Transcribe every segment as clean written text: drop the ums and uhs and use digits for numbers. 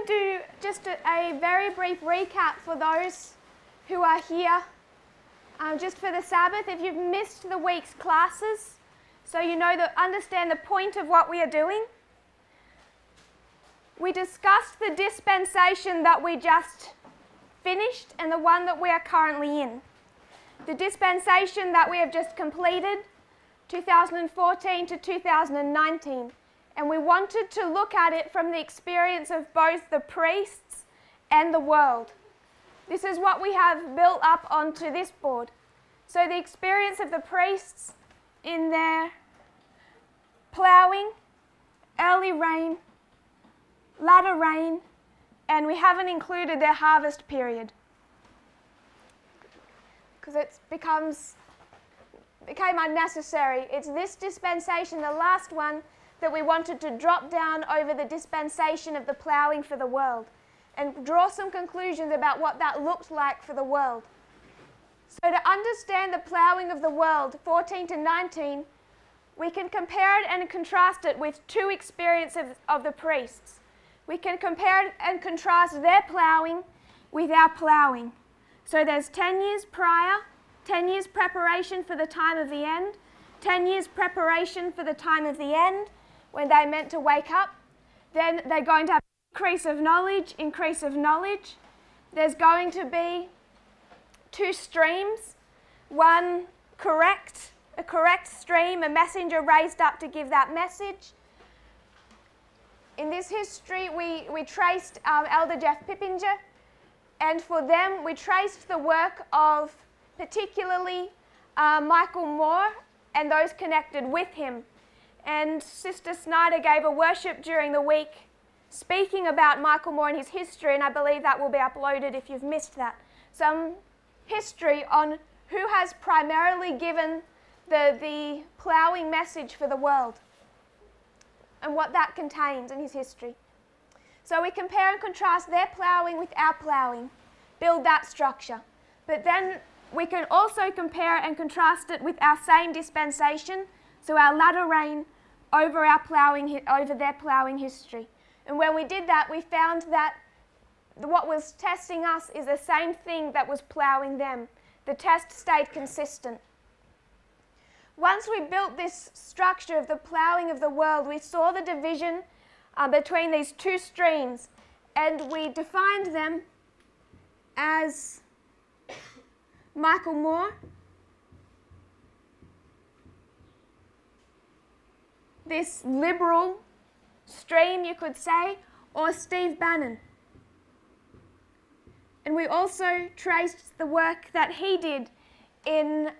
to do just a very brief recap for those who are here just for the Sabbath. If you've missed the week's classes, so you know understand the point of what we are doing. We discussed the dispensation that we just finished and the one that we are currently in. The dispensation that we have just completed, 2014 to 2019. And we wanted to look at it from the experience of both the priests and the world. This is what we have built up onto this board. So the experience of the priests in their ploughing, early rain, latter rain, and we haven't included their harvest period because it became unnecessary. It's this dispensation, the last one, that we wanted to drop down over the dispensation of the ploughing for the world and draw some conclusions about what that looked like for the world. So to understand the ploughing of the world, 14 to 19, we can compare it and contrast it with two experiences of the priests. We can compare and contrast their ploughing with our ploughing. So there's 10 years prior, 10 years preparation for the time of the end, 10 years preparation for the time of the end, when they're meant to wake up. Then they're going to have increase of knowledge. There's going to be two streams, one correct, a correct stream, a messenger raised up to give that message. In this history, we traced Elder Jeff Pippinger, and for them, we traced the work of particularly Michael Moore and those connected with him. And Sister Snyder gave a worship during the week speaking about Michael Moore and his history, and I believe that will be uploaded if you've missed that. Some history on who has primarily given the ploughing message for the world and what that contains in his history. So we compare and contrast their ploughing with our ploughing, build that structure. But then we can also compare and contrast it with our same dispensation, so our latter rain over their ploughing history. And when we did that, we found that what was testing us is the same thing that was ploughing them. The test stayed consistent. Once we built this structure of the ploughing of the world, we saw the division between these two streams, and we defined them as Michael Moore, this liberal stream, you could say, or Steve Bannon. And we also traced the work that he did in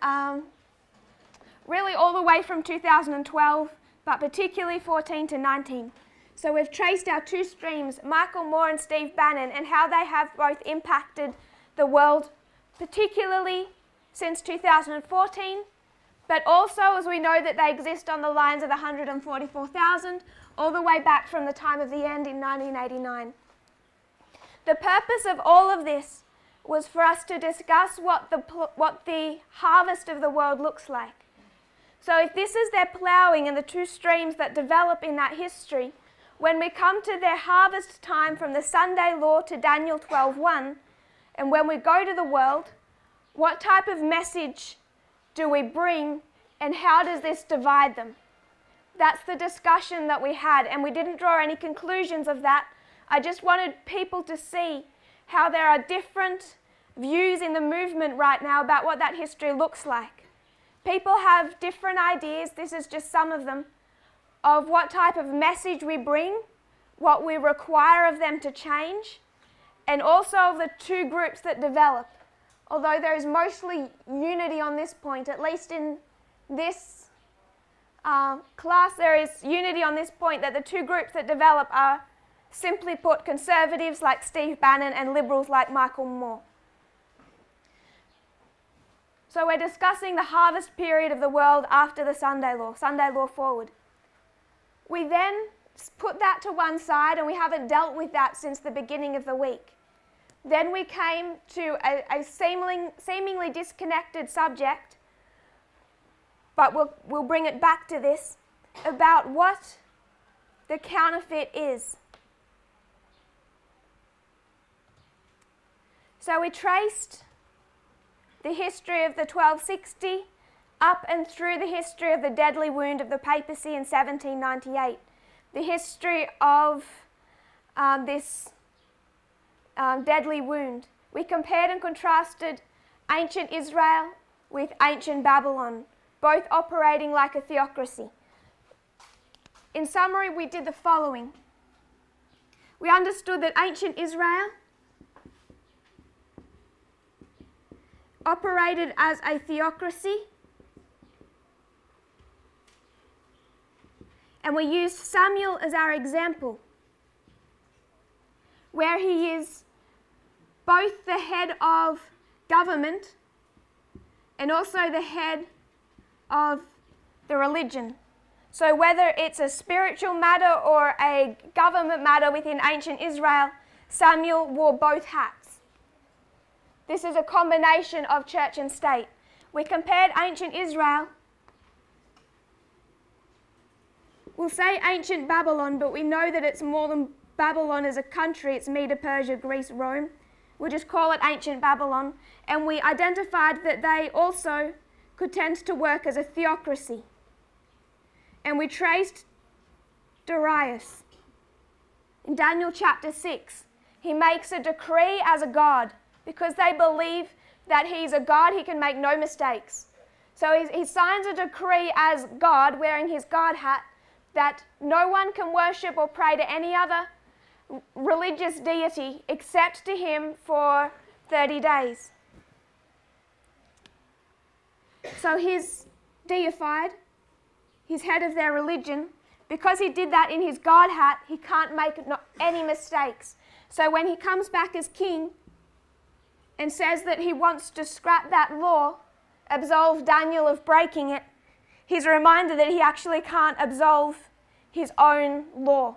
really all the way from 2012, but particularly 14 to 19. So we've traced our two streams, Michael Moore and Steve Bannon, and how they have both impacted the world, particularly since 2014, but also as we know that they exist on the lines of the 144,000, all the way back from the time of the end in 1989. The purpose of all of this was for us to discuss what the harvest of the world looks like. So if this is their ploughing and the two streams that develop in that history, when we come to their harvest time from the Sunday law to Daniel 12:1, and when we go to the world, what type of message do we bring and how does this divide them? That's the discussion that we had, and we didn't draw any conclusions of that. I just wanted people to see how there are different views in the movement right now about what that history looks like. People have different ideas, this is just some of them, of what type of message we bring, what we require of them to change, and also of the two groups that develop. Although there is mostly unity on this point, at least in this class there is unity on this point that the two groups that develop are, simply put, conservatives like Steve Bannon and liberals like Michael Moore. So we're discussing the harvest period of the world after the Sunday law forward. We then put that to one side, and we haven't dealt with that since the beginning of the week. Then we came to a seemingly disconnected subject, but we'll bring it back to this, about what the counterfeit is. So we traced the history of the 1260 up and through the history of the deadly wound of the papacy in 1798, the history of this deadly wound. We compared and contrasted ancient Israel with ancient Babylon, both operating like a theocracy. In summary, we did the following. We understood that ancient Israel operated as a theocracy, and we used Samuel as our example, where he is both the head of government and also the head of the religion. So whether it's a spiritual matter or a government matter within ancient Israel, Samuel wore both hats. This is a combination of church and state. We compared ancient Israel. We'll say ancient Babylon, but we know that it's more than Babylon as a country. It's Medo, Persia, Greece, Rome. We'll just call it ancient Babylon. And we identified that they also could tend to work as a theocracy. And we traced Darius. In Daniel chapter 6, he makes a decree as a god because they believe that he's a god, he can make no mistakes. So he signs a decree as God, wearing his god hat, that no one can worship or pray to any other religious deity except to him for 30 days. So he's deified. He's head of their religion. Because he did that in his god hat, he can't make any mistakes. So when he comes back as king and says that he wants to scrap that law, absolve Daniel of breaking it, he's reminded that he actually can't absolve his own law.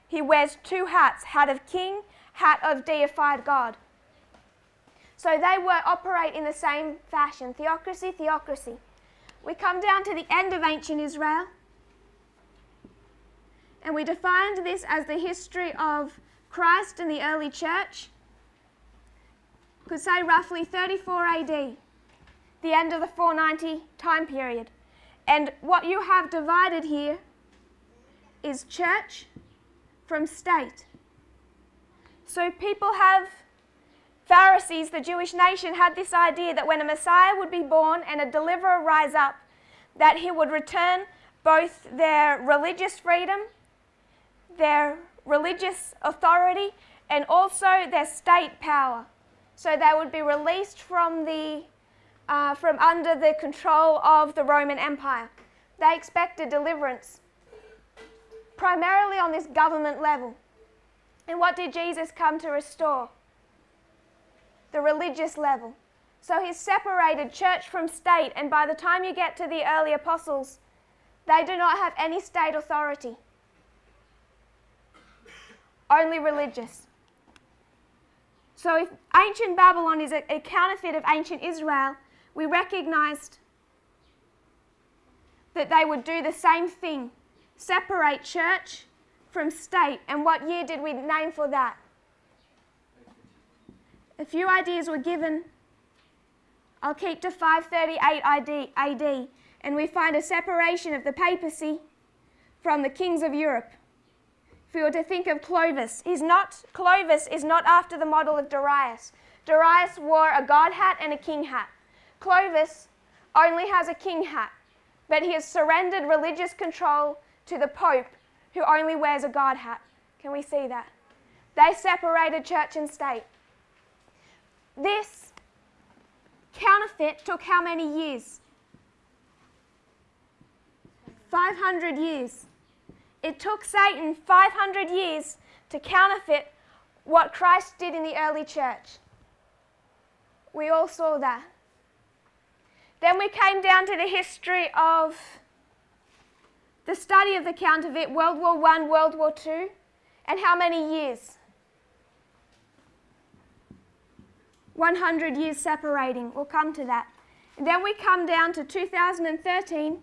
He wears two hats, hat of king, hat of deified God. So they operate in the same fashion, theocracy, theocracy. We come down to the end of ancient Israel, and we defined this as the history of Christ and the early church. Could say roughly 34 AD, the end of the 490 time period. And what you have divided here is church from state. So people have, Pharisees, the Jewish nation, had this idea that when a Messiah would be born and a deliverer rise up, that he would return both their religious freedom, their religious authority, and also their state power. So they would be released from under the control of the Roman Empire. They expected deliverance, primarily on this government level. And what did Jesus come to restore? The religious level. So he separated church from state, and by the time you get to the early apostles, they do not have any state authority. Only religious. So if ancient Babylon is a counterfeit of ancient Israel, we recognized that they would do the same thing, separate church from state. And what year did we name for that? A few ideas were given. I'll keep to 538 AD, and we find a separation of the papacy from the kings of Europe. If we were to think of Clovis is not after the model of Darius. Darius wore a god hat and a king hat. Clovis only has a king hat, but he has surrendered religious control to the Pope, who only wears a god hat. Can we see that? They separated church and state. This counterfeit took how many years? 500 years. It took Satan 500 years to counterfeit what Christ did in the early church. We all saw that. Then we came down to the history of the study of the counterfeit, World War I, World War II, and how many years? 100 years separating. We'll come to that. And then we come down to 2013,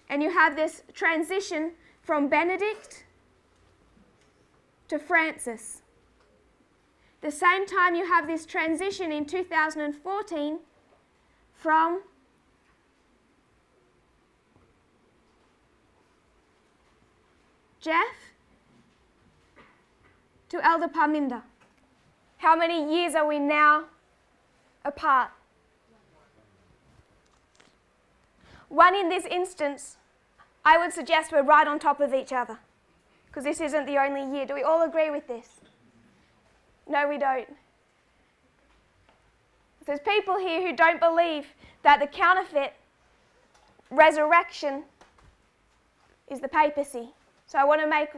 and you have this transition from Benedict to Francis. The same time you have this transition in 2014 from Jeff to Elder Parminder. How many years are we now apart? One in this instance, I would suggest we're right on top of each other, because this isn't the only year. Do we all agree with this? No, we don't. There's people here who don't believe that the counterfeit resurrection is the papacy. So I want to make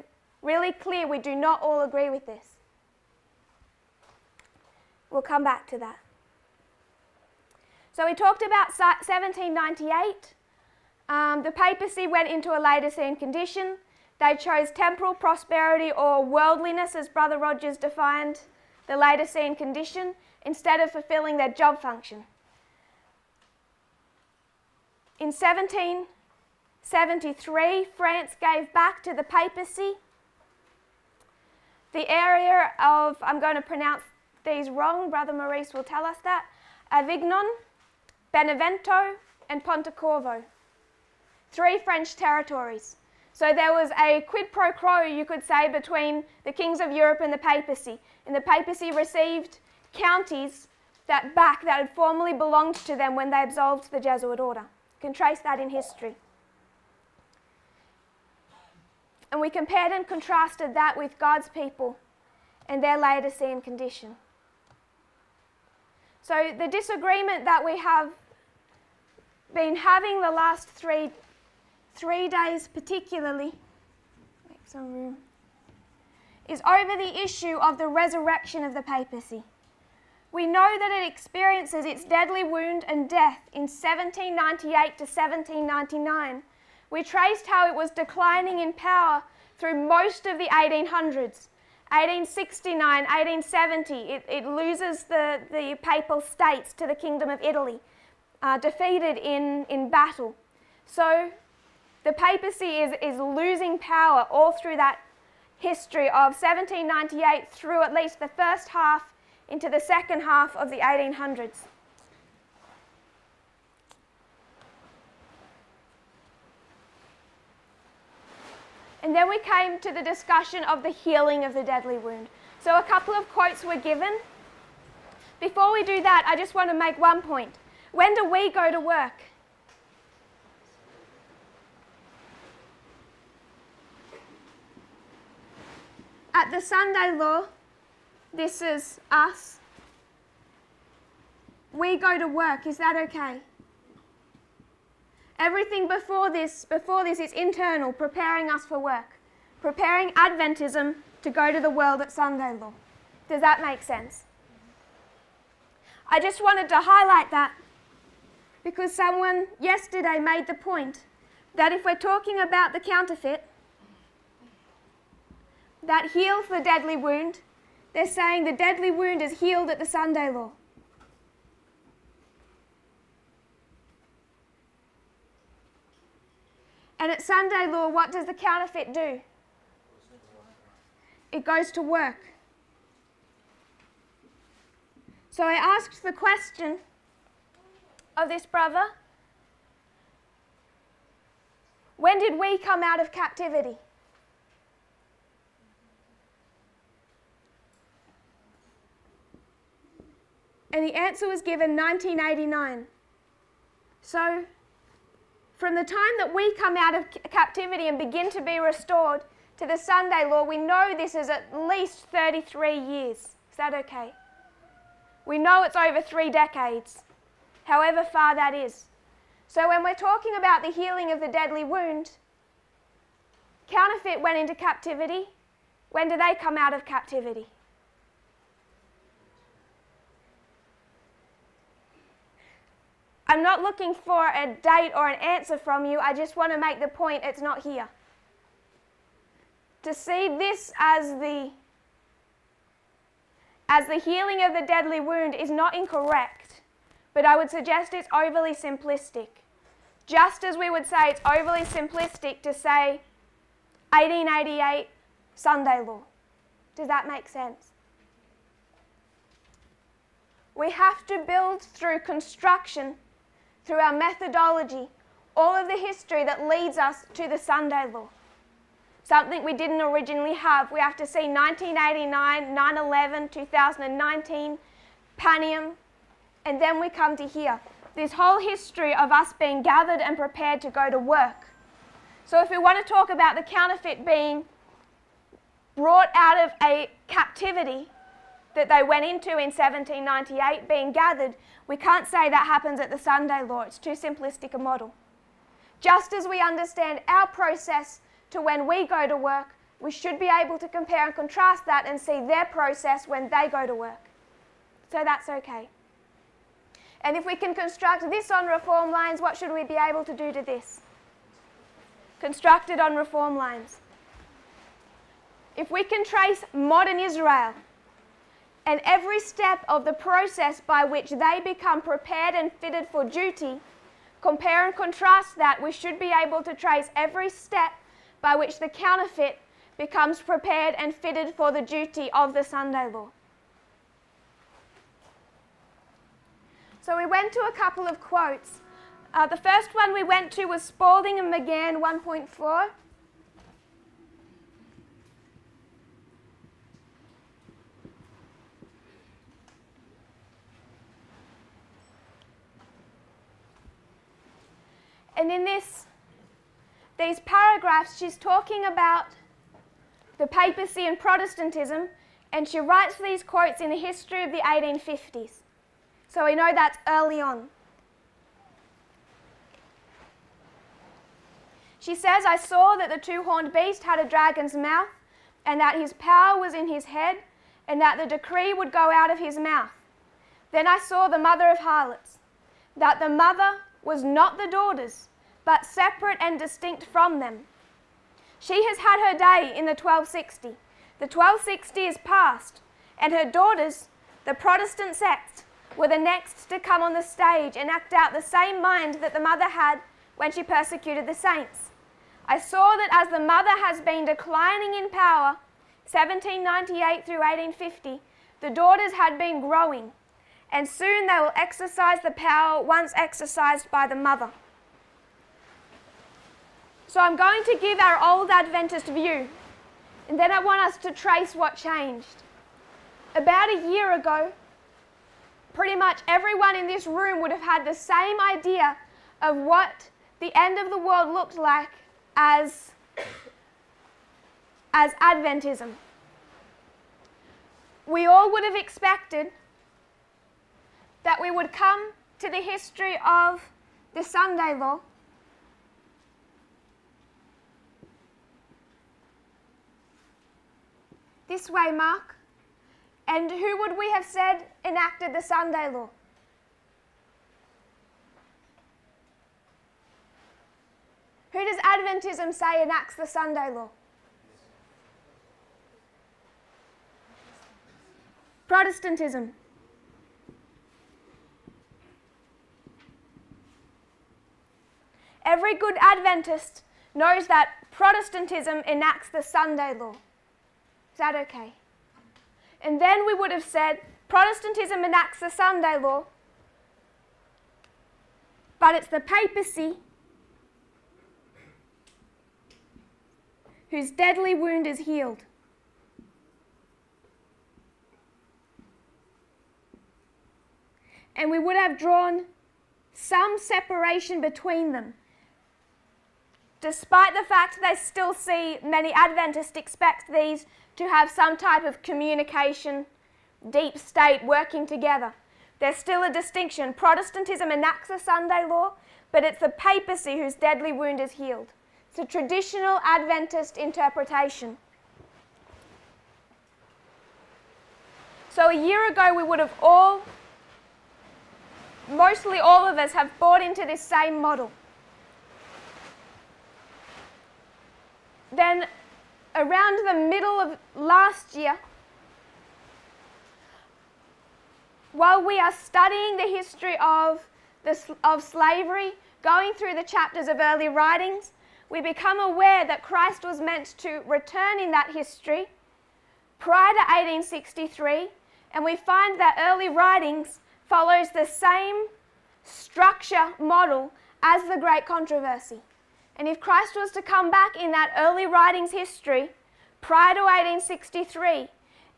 really clear we do not all agree with this. We'll come back to that. So we talked about 1798. The papacy went into a Laodicean condition. They chose temporal prosperity or worldliness, as Brother Rogers defined the Laodicean condition, instead of fulfilling their job function. In 1773, France gave back to the papacy the area of, I'm going to pronounce these wrong, Brother Maurice will tell us that, Avignon, Benevento and Pontecorvo. 3 French territories. So there was a quid pro quo, you could say, between the kings of Europe and the papacy. And the papacy received counties that had formerly belonged to them when they absolved the Jesuit order. You can trace that in history. And we compared and contrasted that with God's people and their Laodicean condition. So the disagreement that we have been having the last three days particularly, make some room, is over the issue of the resurrection of the papacy. We know that it experiences its deadly wound and death in 1798 to 1799. We traced how it was declining in power through most of the 1800s. 1869, 1870, it loses the papal states to the Kingdom of Italy, defeated in battle. So the papacy is losing power all through that history of 1798 through at least the first half into the second half of the 1800s. And then we came to the discussion of the healing of the deadly wound. So a couple of quotes were given. Before we do that, I just want to make one point. When do we go to work? At the Sunday law, this is us. We go to work. Is that okay? Everything before this is internal, preparing us for work. Preparing Adventism to go to the world at Sunday law. Does that make sense? I just wanted to highlight that because someone yesterday made the point that if we're talking about the counterfeit that heals the deadly wound, they're saying the deadly wound is healed at the Sunday law. And at Sunday law, what does the counterfeit do? It goes to work. So I asked the question of this brother, when did we come out of captivity? And the answer was given 1989. So from the time that we come out of captivity and begin to be restored to the Sunday law, we know this is at least 33 years. Is that okay? We know it's over 3 decades, however far that is. So when we're talking about the healing of the deadly wound, counterfeit went into captivity. When do they come out of captivity? I'm not looking for a date or an answer from you. I just want to make the point it's not here. To see this as the healing of the deadly wound is not incorrect, but I would suggest it's overly simplistic. Just as we would say it's overly simplistic to say 1888 Sunday law. Does that make sense? We have to build through construction, through our methodology, all of the history that leads us to the Sunday law. Something we didn't originally have. We have to see 1989, 9/11, 2019, Panium, and then we come to here. This whole history of us being gathered and prepared to go to work. So if we want to talk about the counterfeit being brought out of a captivity that they went into in 1798, being gathered, we can't say that happens at the Sunday law. It's too simplistic a model. Just as we understand our process to when we go to work, we should be able to compare and contrast that and see their process when they go to work. So that's okay. And if we can construct this on reform lines, what should we be able to do to this? Construct it on reform lines. If we can trace modern Israel and every step of the process by which they become prepared and fitted for duty, compare and contrast that, we should be able to trace every step by which the counterfeit becomes prepared and fitted for the duty of the Sunday law. So we went to a couple of quotes. The first one we went to was Spalding and McGann 1.4. And in these paragraphs, she's talking about the papacy and Protestantism, and she writes these quotes in the history of the 1850s. So we know that's early on. She says, "I saw that the two-horned beast had a dragon's mouth, and that his power was in his head, and that the decree would go out of his mouth. Then I saw the mother of harlots, that the mother was not the daughters, but separate and distinct from them. She has had her day in the 1260. The 1260 is past, and her daughters, the Protestant sect, were the next to come on the stage and act out the same mind that the mother had when she persecuted the saints. I saw that as the mother has been declining in power, 1798 through 1850, the daughters had been growing, and soon they will exercise the power once exercised by the mother." So I'm going to give our old Adventist view, and then I want us to trace what changed. About a year ago, pretty much everyone in this room would have had the same idea of what the end of the world looked like as Adventism. We all would have expected that we would come to the history of the Sunday law this way, Mark. And who would we have said enacted the Sunday law? Who does Adventism say enacts the Sunday law? Protestantism. Every good Adventist knows that Protestantism enacts the Sunday law. Is that okay? And then we would have said Protestantism enacts the Sunday law, but it's the papacy whose deadly wound is healed. And we would have drawn some separation between them, despite the fact they still see many Adventists expect these to have some type of communication, deep state working together. There's still a distinction. Protestantism enacts the Sunday law, but it's the papacy whose deadly wound is healed. It's a traditional Adventist interpretation. So a year ago we would have mostly all of us have bought into this same model. Then around the middle of last year, while we are studying the history of slavery, going through the chapters of early writings, we become aware that Christ was meant to return in that history prior to 1863 And we find that early writings follows the same structure model as the Great Controversy. And if Christ was to come back in that early writings history, prior to 1863,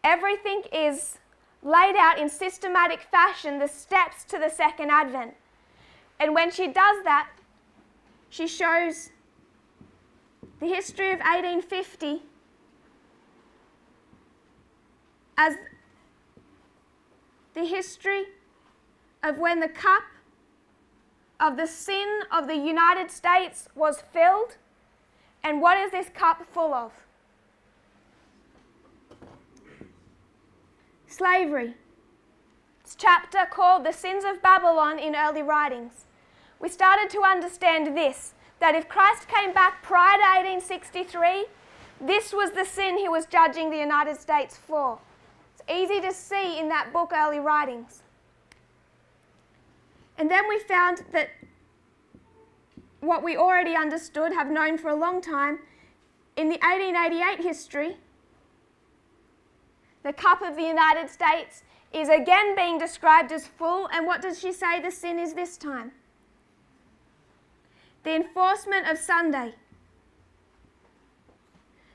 everything is laid out in systematic fashion, the steps to the second advent. And when she does that, she shows the history of 1850 as the history of when the cup of the sin of the United States was filled. And what is this cup full of? Slavery. It's a chapter called The Sins of Babylon in Early Writings. We started to understand this, that if Christ came back prior to 1863, this was the sin he was judging the United States for. It's easy to see in that book, Early Writings. And then we found that what we already understood, have known for a long time, in the 1888 history, the cup of the United States is again being described as full. And what does she say the sin is this time? The enforcement of Sunday.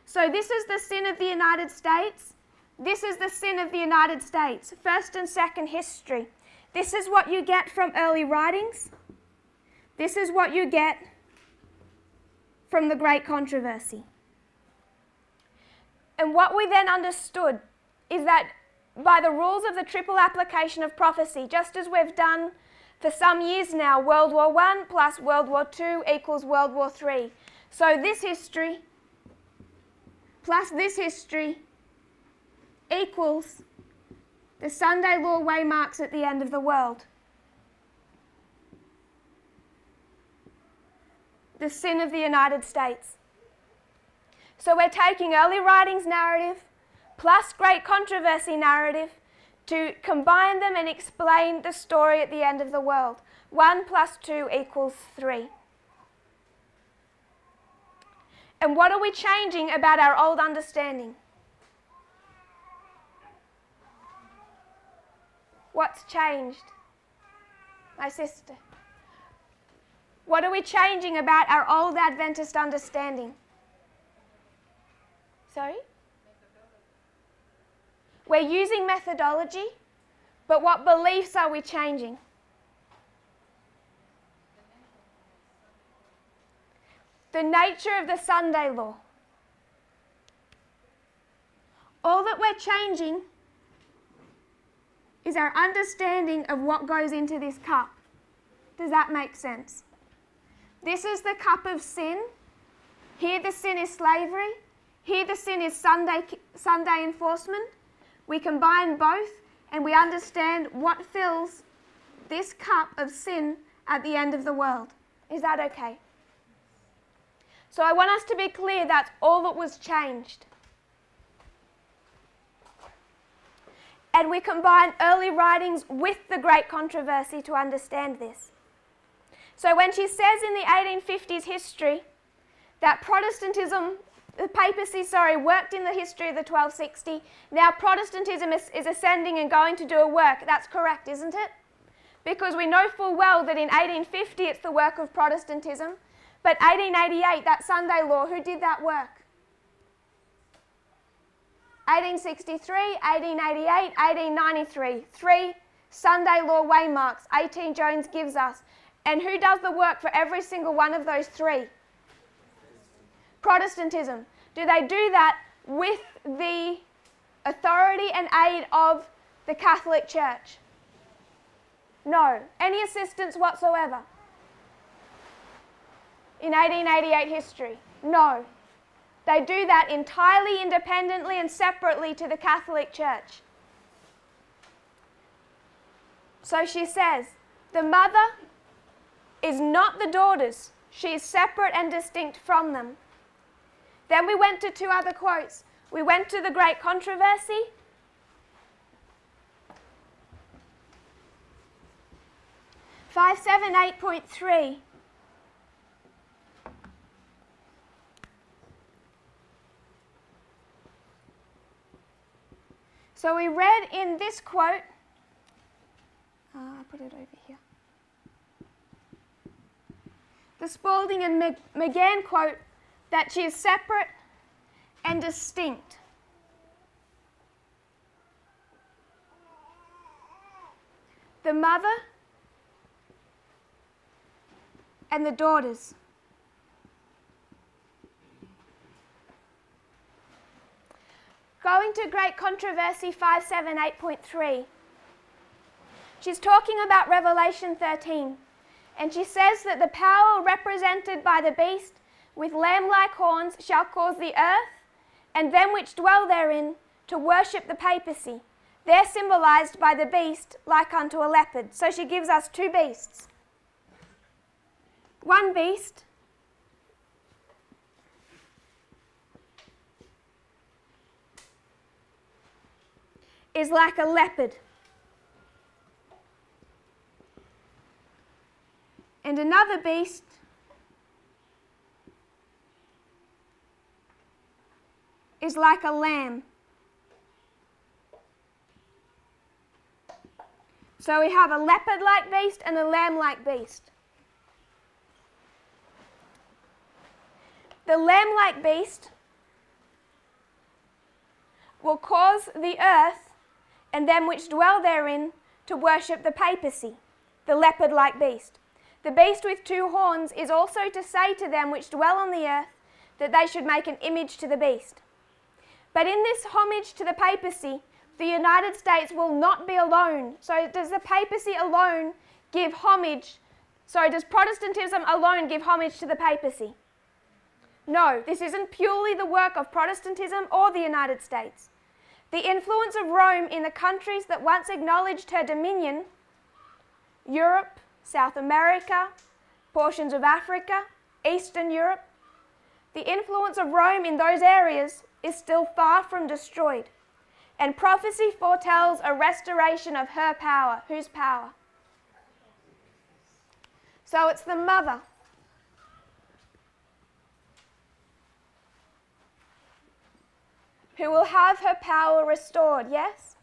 So this is the sin of the United States. This is the sin of the United States. First and second history. This is what you get from early writings. This is what you get from the Great Controversy. And what we then understood is that by the rules of the triple application of prophecy, just as we've done for some years now, World War I plus World War II equals World War III. So this history plus this history equals the Sunday law waymarks at the end of the world. The sin of the United States. So we're taking early writings narrative plus Great Controversy narrative to combine them and explain the story at the end of the world. 1 plus 2 equals 3. And what are we changing about our old understanding? What's changed? My sister. What are we changing about our old Adventist understanding? Sorry? We're using methodology, but what beliefs are we changing? The nature of the Sunday law. All that we're changing is our understanding of what goes into this cup. Does that make sense? This is the cup of sin. Here the sin is slavery. Here the sin is Sunday enforcement. We combine both and we understand what fills this cup of sin at the end of the world. Is that okay? So I want us to be clear that's all that was changed. And we combine early writings with the Great Controversy to understand this. So when she says in the 1850s history that Protestantism, the papacy, worked in the history of the 1260, now Protestantism is ascending and going to do a work, that's correct, isn't it? Because we know full well that in 1850 it's the work of Protestantism, but 1888, that Sunday law, who did that work? 1863, 1888, 1893, 3 Sunday law waymarks, 18 Jones gives us. And who does the work for every single one of those 3? Protestantism. Do they do that with the authority and aid of the Catholic Church? No. Any assistance whatsoever? In 1888 history? No. They do that entirely independently and separately to the Catholic Church. So she says, the mother is not the daughters. She is separate and distinct from them. Then we went to 2 other quotes. We went to the Great Controversy. (578.3). So we read in this quote, I'll put it over here. The Spalding and McGann quote that she is separate and distinct. The mother and the daughters. Going to Great Controversy 578.3. She's talking about Revelation 13, and she says that the power represented by the beast with lamb-like horns shall cause the earth and them which dwell therein to worship the papacy. They're symbolized by the beast like unto a leopard. So she gives us two beasts. One beast is like a leopard. And another beast is like a lamb. So we have a leopard-like beast and a lamb-like beast. The lamb-like beast will cause the earth and them which dwell therein to worship the papacy, the leopard-like beast. The beast with two horns is also to say to them which dwell on the earth that they should make an image to the beast. But in this homage to the papacy, the United States will not be alone. So does the papacy alone give homage? So does Protestantism alone give homage to the papacy? No, this isn't purely the work of Protestantism or the United States. The influence of Rome in the countries that once acknowledged her dominion, Europe, South America, portions of Africa, Eastern Europe, the influence of Rome in those areas is still far from destroyed. And prophecy foretells a restoration of her power. Whose power? So it's the mother. Who will have her power restored, yes?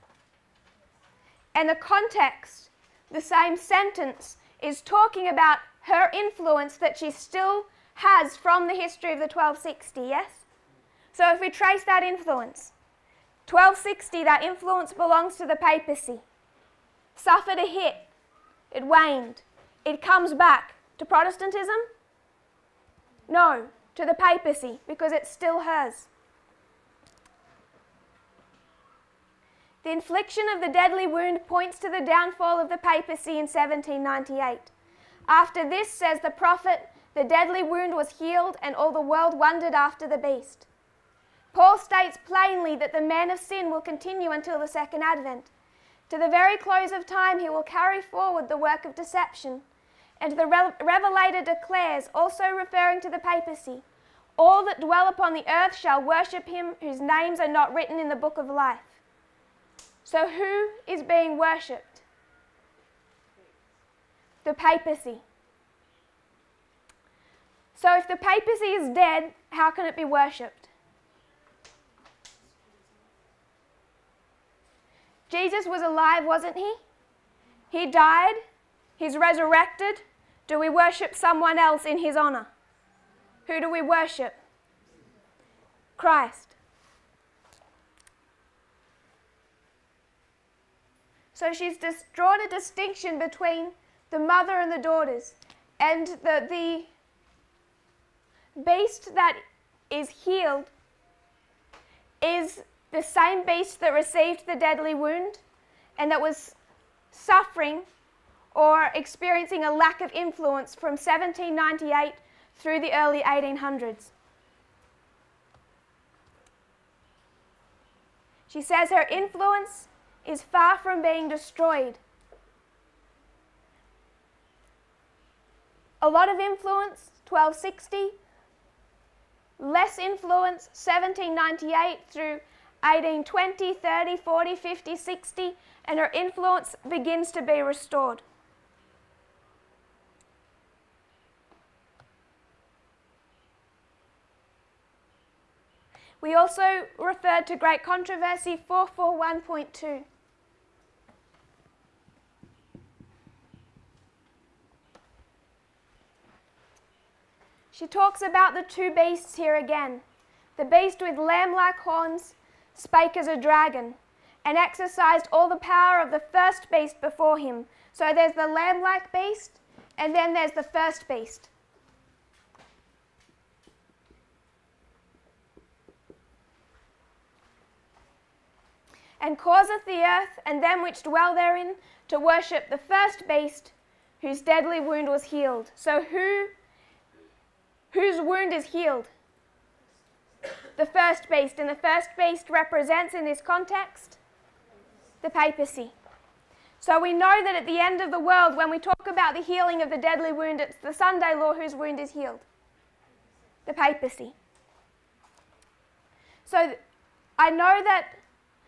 And the context, the same sentence, is talking about her influence that she still has from the history of the 1260, yes? So if we trace that influence, 1260, that influence belongs to the papacy. Suffered a hit. It waned. It comes back. To Protestantism? No, to the papacy, because it's still hers. The infliction of the deadly wound points to the downfall of the papacy in 1798. After this, says the prophet, the deadly wound was healed and all the world wondered after the beast. Paul states plainly that the man of sin will continue until the second advent. To the very close of time he will carry forward the work of deception. And the Revelator declares, also referring to the papacy, all that dwell upon the earth shall worship him whose names are not written in the book of life. So who is being worshipped? The papacy. So if the papacy is dead, how can it be worshipped? Jesus was alive, wasn't he? He died. He's resurrected. Do we worship someone else in his honor? Who do we worship? Christ. So she's drawn a distinction between the mother and the daughters. And the beast that is healed is the same beast that received the deadly wound and that was suffering or experiencing a lack of influence from 1798 through the early 1800s. She says her influence is far from being destroyed. A lot of influence, 1260. Less influence, 1798 through 1820, 30, 40, 50, 60, and her influence begins to be restored. We also referred to Great Controversy 441.2. She talks about the two beasts here again. The beast with lamb-like horns spake as a dragon, and exercised all the power of the first beast before him. So there's the lamb-like beast, and then there's the first beast. And causeth the earth and them which dwell therein to worship the first beast, whose deadly wound was healed. So whose wound is healed? The first beast. And the first beast represents in this context the papacy. So we know that at the end of the world, when we talk about the healing of the deadly wound, it's the Sunday law whose wound is healed. The papacy. So I know that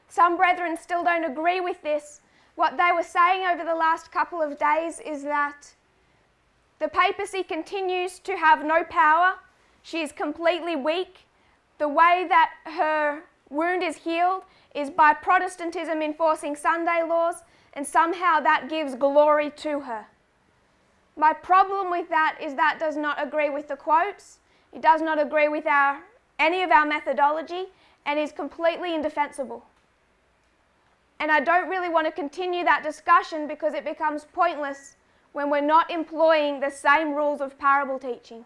some brethren still don't agree with this. What they were saying over the last couple of days is that the papacy continues to have no power. She is completely weak. The way that her wound is healed is by Protestantism enforcing Sunday laws, and somehow that gives glory to her. My problem with that is that does not agree with the quotes. It does not agree with any of our methodology, and is completely indefensible. And I don't really want to continue that discussion because it becomes pointless when we're not employing the same rules of parable teaching.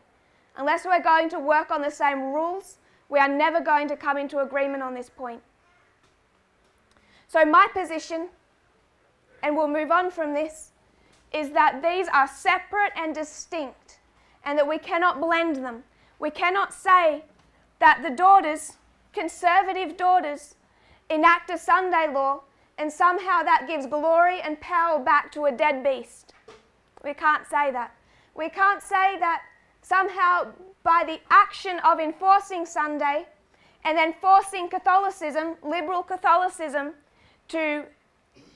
Unless we're going to work on the same rules, we are never going to come into agreement on this point. So my position, and we'll move on from this, is that these are separate and distinct, and that we cannot blend them. We cannot say that the daughters, conservative daughters, enact a Sunday law and somehow that gives glory and power back to a dead beast. We can't say that. We can't say that somehow by the action of enforcing Sunday and then forcing Catholicism, liberal Catholicism, to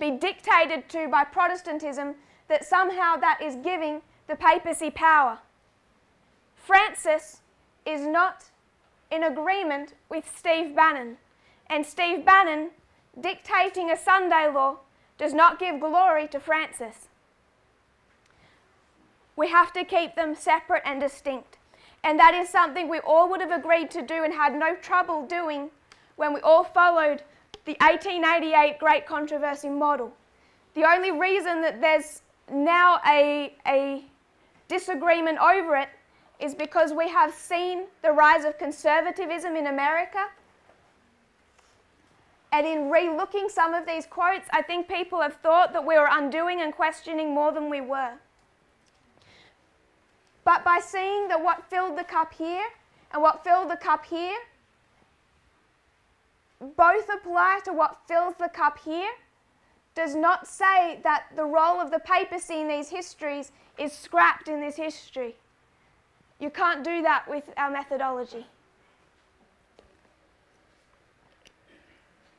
be dictated to by Protestantism, that somehow that is giving the papacy power. Francis is not in agreement with Steve Bannon, and Steve Bannon dictating a Sunday law does not give glory to Francis. We have to keep them separate and distinct. And that is something we all would have agreed to do and had no trouble doing when we all followed the 1888 Great Controversy model. The only reason that there's now a disagreement over it is because we have seen the rise of conservatism in America. And in re-looking some of these quotes, I think people have thought that we were undoing and questioning more than we were. But by seeing that what filled the cup here and what filled the cup here both apply to what fills the cup here, does not say that the role of the papacy in these histories is scrapped in this history. You can't do that with our methodology.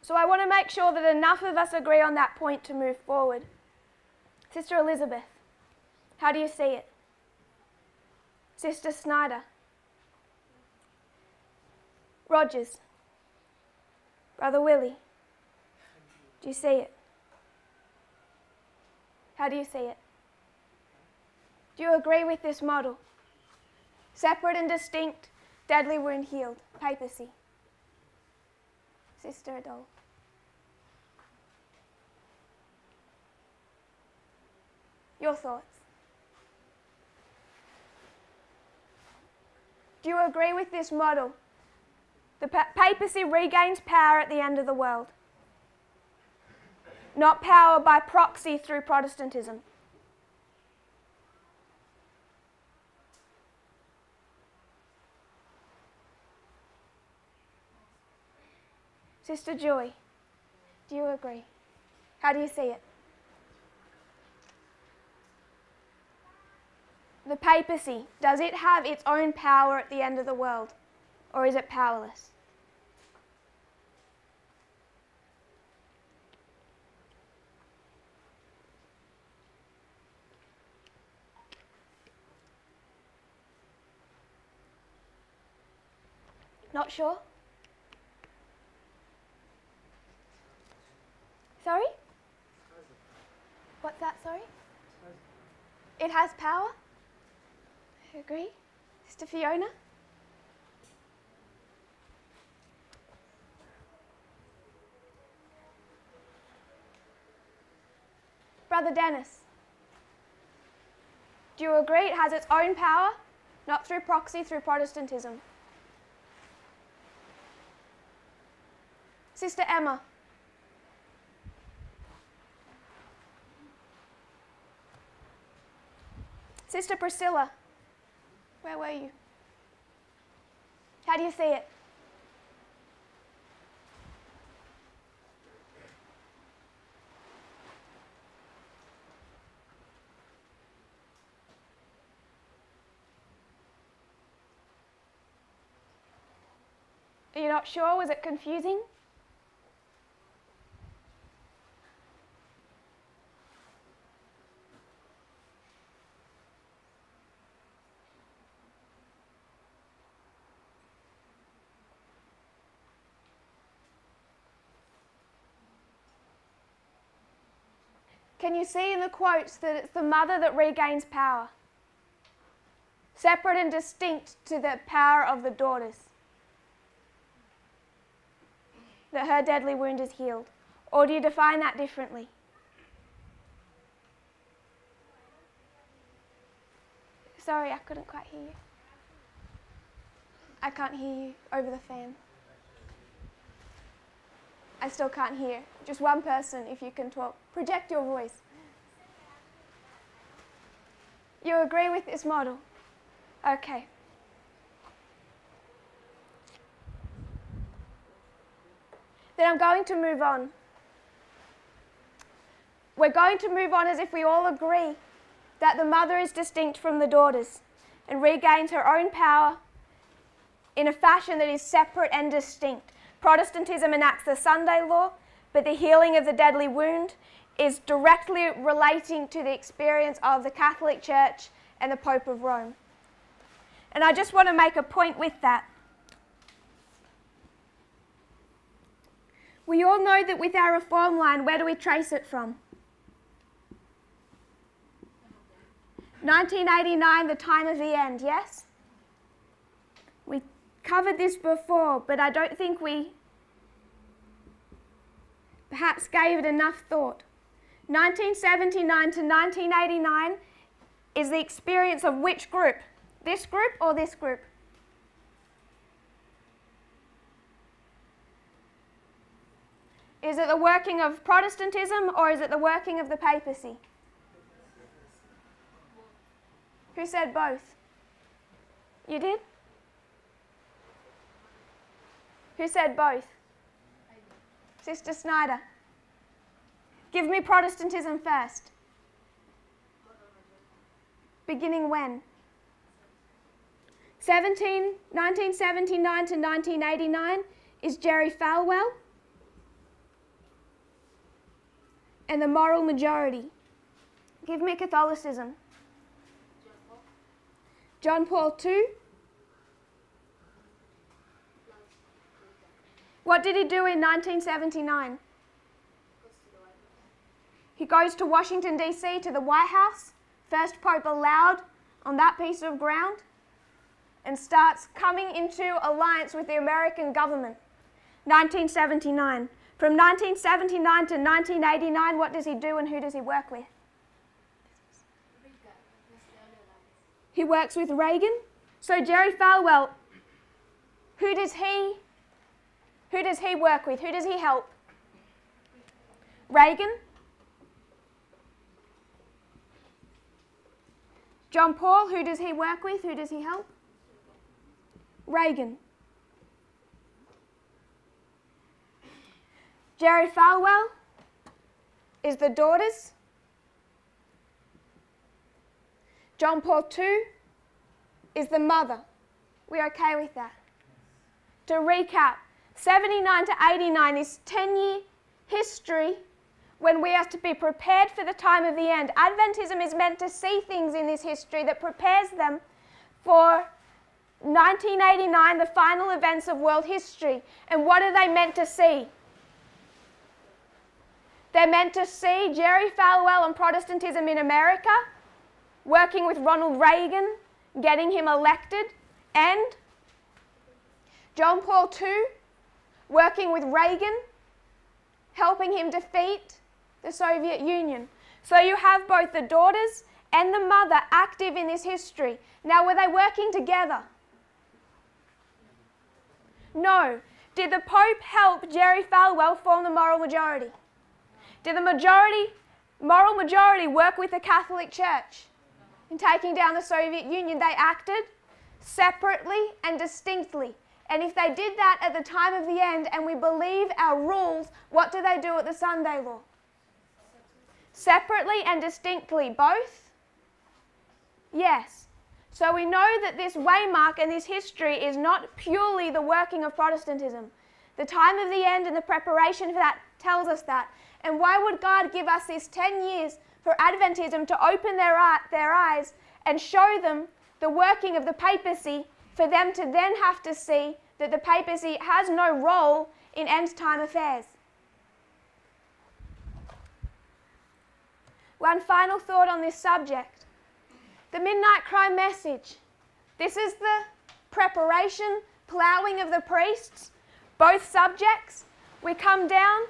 So I want to make sure that enough of us agree on that point to move forward. Sister Elizabeth, how do you see it? Sister Snyder. Rogers. Brother Willie. Do you see it? How do you see it? Do you agree with this model? Separate and distinct, deadly wound healed, papacy. Sister Adol. Your thoughts? Do you agree with this model? The papacy regains power at the end of the world, not power by proxy through Protestantism. Sister Joy, do you agree? How do you see it? The papacy, does it have its own power at the end of the world, or is it powerless? Not sure? Sorry? What's that, sorry? It has power? I agree. Sister Fiona? Brother Dennis? Do you agree it has its own power, not through proxy, through Protestantism? Sister Emma? Sister Priscilla? Where were you? How do you see it? Are you not sure? Was it confusing? Can you see in the quotes that it's the mother that regains power? Separate and distinct to the power of the daughters. That her deadly wound is healed? Or do you define that differently? Sorry, I couldn't quite hear you. I can't hear you over the fan. I still can't hear. Just one person, if you can talk. Project your voice. You agree with this model? Okay. Then I'm going to move on. We're going to move on as if we all agree that the mother is distinct from the daughters and regains her own power in a fashion that is separate and distinct. Protestantism enacts the Sunday law, but the healing of the deadly wound is directly relating to the experience of the Catholic Church and the Pope of Rome. And I just want to make a point with that. We all know that with our reform line, where do we trace it from? 1989, the time of the end, yes? We covered this before, but I don't think we perhaps gave it enough thought. 1979 to 1989 is the experience of which group? This group or this group? Is it the working of Protestantism or is it the working of the papacy? Who said both? You did? Who said both? Sister Snyder. Give me Protestantism first. Beginning when? 1979 to 1989 is Jerry Falwell and the moral majority. Give me Catholicism. John Paul II. What did he do in 1979? He goes to Washington, D.C., to the White House, first Pope allowed on that piece of ground, and starts coming into alliance with the American government. 1979. From 1979 to 1989, what does he do and who does he work with? He works with Reagan. So Jerry Falwell, who does he work with? Who does he help? Reagan. John Paul, who does he work with? Who does he help? Reagan. Jerry Falwell is the daughters. John Paul II is the mother. We're okay with that? To recap, 79 to 89 is 10-year history when we are to be prepared for the time of the end. Adventism is meant to see things in this history that prepares them for 1989, the final events of world history. And what are they meant to see? They're meant to see Jerry Falwell and Protestantism in America, working with Ronald Reagan, getting him elected, and John Paul II, working with Reagan, helping him defeat the Soviet Union. So you have both the daughters and the mother active in this history. Now, were they working together? No. Did the Pope help Jerry Falwell form the moral majority? Did the moral majority work with the Catholic Church in taking down the Soviet Union? They acted separately and distinctly. And if they did that at the time of the end, and we believe our rules, what do they do at the Sunday law? Separately and distinctly, both? Yes. So we know that this waymark and this history is not purely the working of Protestantism. The time of the end and the preparation for that tells us that. And why would God give us this 10 years for Adventism to open their eyes and show them the working of the papacy, for them to then have to see that the papacy has no role in end-time affairs? One final thought on this subject. The midnight cry message. This is the preparation, ploughing of the priests, both subjects. We come down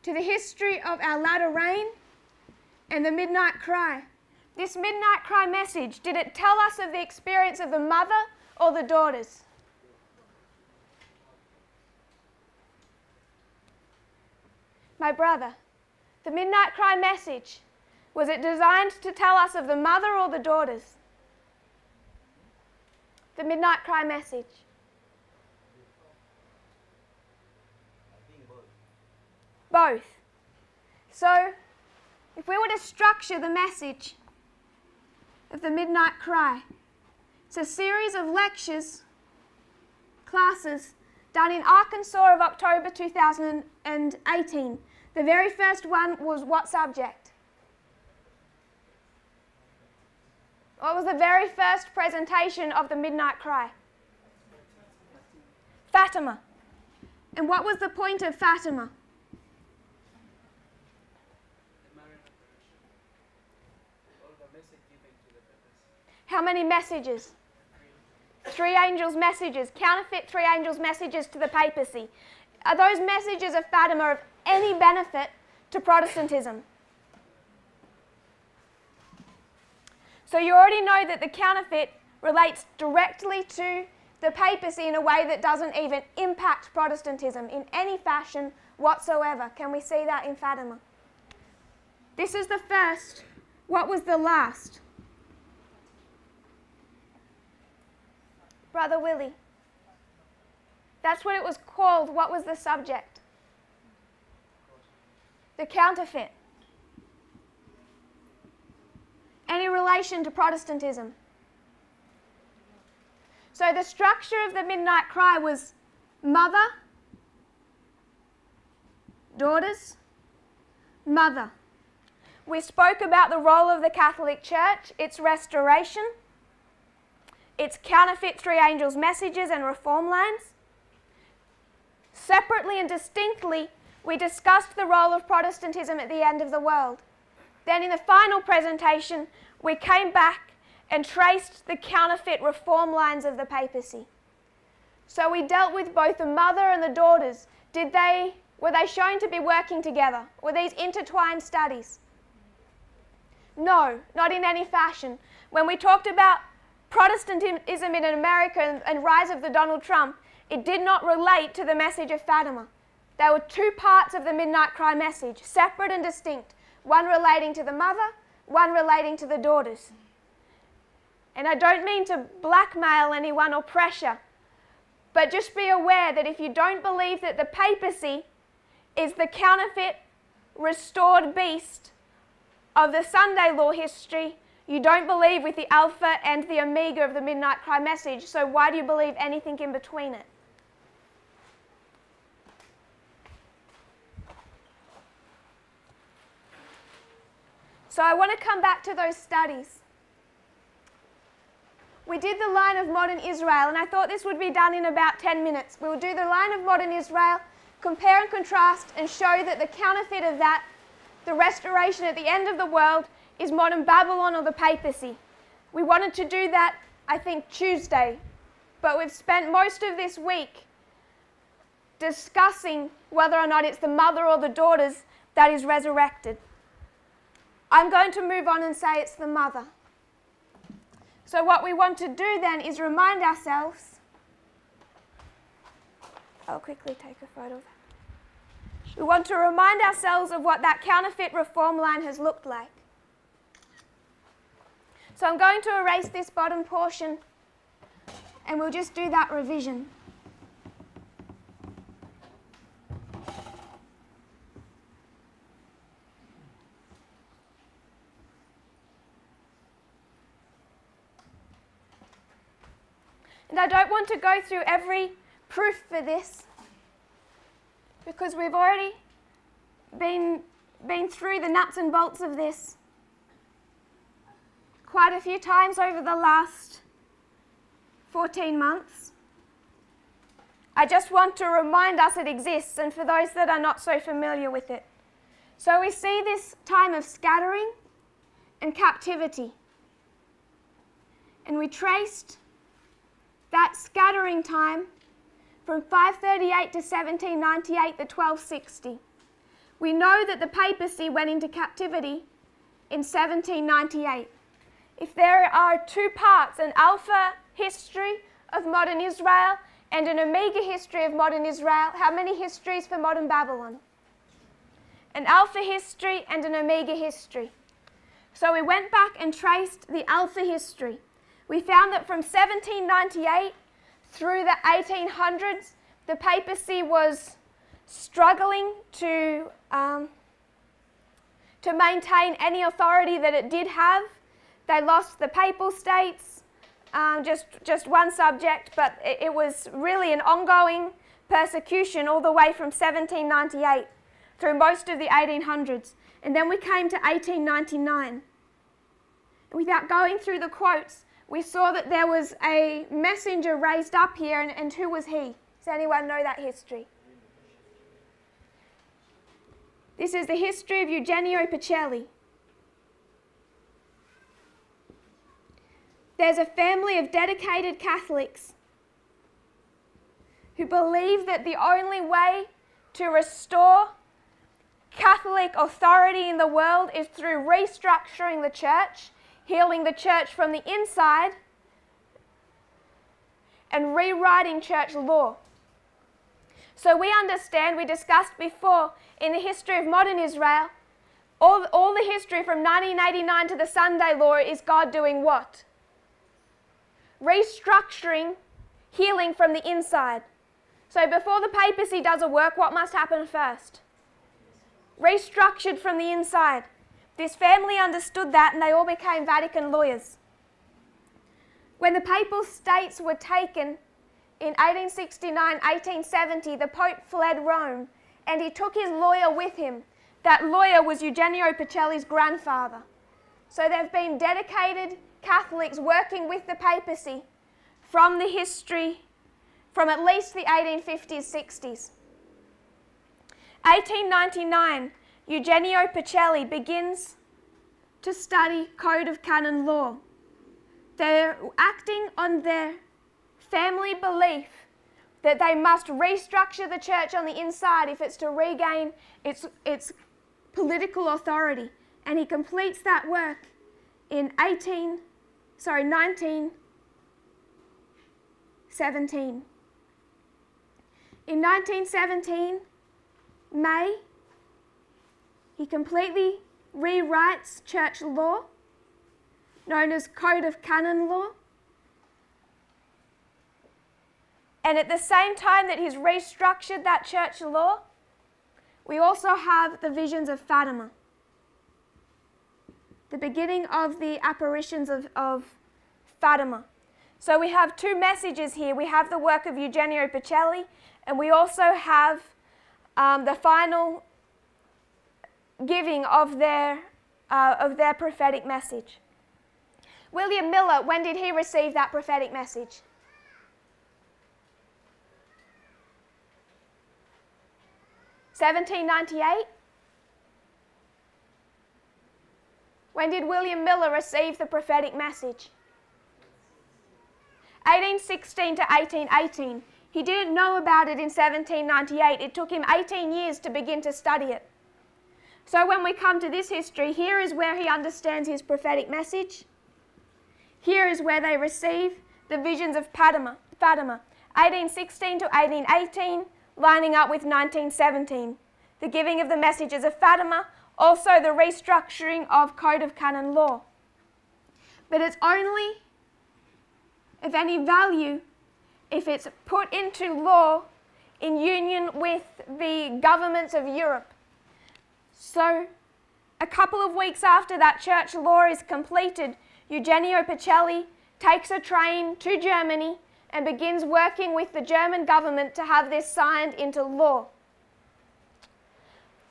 to the history of our latter rain and the midnight cry. This midnight cry message, did it tell us of the experience of the mother or the daughters? My brother, the midnight cry message, was it designed to tell us of the mother or the daughters? The midnight cry message. Both. So, if we were to structure the message of the midnight cry, it's a series of lectures, classes, done in Arkansas of October 2018. The very first one was what subject? What was the very first presentation of the midnight cry? Fatima. And what was the point of Fatima? How many messages? 3 angels' messages, counterfeit 3 angels' messages to the papacy. Are those messages of Fatima of any benefit to Protestantism? So you already know that the counterfeit relates directly to the papacy in a way that doesn't even impact Protestantism in any fashion whatsoever. Can we see that in Fatima? This is the first. What was the last? Brother Willie. That's what it was called. What was the subject? The counterfeit. Any relation to Protestantism? So the structure of the midnight cry was mother, daughters, mother. We spoke about the role of the Catholic Church, its restoration, its counterfeit 3 angels' messages and reform lines. Separately and distinctly, we discussed the role of Protestantism at the end of the world. Then in the final presentation, we came back and traced the counterfeit reform lines of the papacy. So we dealt with both the mother and the daughters. Were they shown to be working together? Were these intertwined studies? No, not in any fashion. When we talked about Protestantism in America and rise of the Donald Trump, it did not relate to the message of Fatima. There were 2 parts of the midnight cry message, separate and distinct, one relating to the mother, one relating to the daughters. And I don't mean to blackmail anyone or pressure, but just be aware that if you don't believe that the papacy is the counterfeit, restored beast of the Sunday law history, you don't believe with the Alpha and the Omega of the midnight cry message, so why do you believe anything in between it? So I want to come back to those studies. we did the line of modern Israel, and I thought this would be done in about 10 minutes. We will do the line of modern Israel, compare and contrast, and show that the counterfeit of that, the restoration at the end of the world, is modern Babylon or the Papacy. We wanted to do that, I think, Tuesday, but we've spent most of this week discussing whether or not it's the mother or the daughters that is resurrected. I'm going to move on and say it's the mother. So what we want to do then is remind ourselves. I'll quickly take a photo of that. We want to remind ourselves of what that counterfeit reform line has looked like. So I'm going to erase this bottom portion, and we'll just do that revision. And I don't want to go through every proof for this, because we've already been through the nuts and bolts of this quite a few times over the last 14 months. I just want to remind us it exists, and for those that are not so familiar with it. So we see this time of scattering and captivity, and we traced that scattering time from 538 to 1798 to 1260. We know that the papacy went into captivity in 1798. If there are two parts, an alpha history of modern Israel and an omega history of modern Israel, how many histories for modern Babylon? An alpha history and an omega history. So we went back and traced the alpha history. We found that from 1798 through the 1800s, the papacy was struggling to maintain any authority that it did have. They lost the papal states, just one subject, but it was really an ongoing persecution all the way from 1798 through most of the 1800s. And then we came to 1899. Without going through the quotes, we saw that there was a messenger raised up here, and who was he? Does anyone know that history? This is the history of Eugenio Pacelli. There's a family of dedicated Catholics who believe that the only way to restore Catholic authority in the world is through restructuring the church, healing the church from the inside, and rewriting church law. So we understand, we discussed before, in the history of modern Israel, all the history from 1989 to the Sunday law is God doing what? Restructuring, healing from the inside. So before the papacy does a work, what must happen first? Restructured from the inside. This family understood that, and they all became Vatican lawyers. When the papal states were taken in 1869, 1870, the Pope fled Rome, and he took his lawyer with him. That lawyer was Eugenio Pacelli's grandfather. So there have been dedicated Catholics working with the papacy from the history, from at least the 1850s, 60s. 1899, Eugenio Pacelli begins to study Code of Canon Law. They're acting on their family belief that they must restructure the church on the inside if it's to regain its political authority. And he completes that work in 1917. In 1917, May, he completely rewrites church law, known as Code of Canon Law. And at the same time that he's restructured that church law, we also have the visions of Fatima, the beginning of the apparitions of Fatima. So we have two messages here. We have the work of Eugenio Pacelli, and we also have the final giving of their prophetic message. William Miller, when did he receive that prophetic message? (1798). When did William Miller receive the prophetic message? 1816 to 1818. He didn't know about it in 1798. It took him 18 years to begin to study it. So when we come to this history, here is where he understands his prophetic message. Here is where they receive the visions of Fatima, 1816 to 1818, lining up with 1917. The giving of the messages of Fatima, also the restructuring of Code of Canon Law. But it's only of any value if it's put into law in union with the governments of Europe. So, a couple of weeks after that church law is completed, Eugenio Pacelli takes a train to Germany and begins working with the German government to have this signed into law.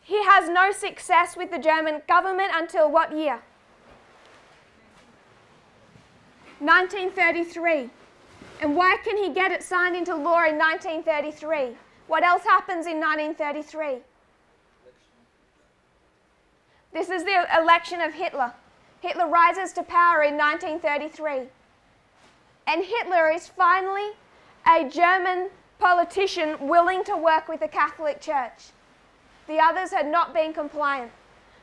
He has no success with the German government until what year? 1933. And why can he get it signed into law in 1933? What else happens in 1933? This is the election of Hitler. Hitler rises to power in 1933. And Hitler is finally a German politician willing to work with the Catholic Church. The others had not been compliant.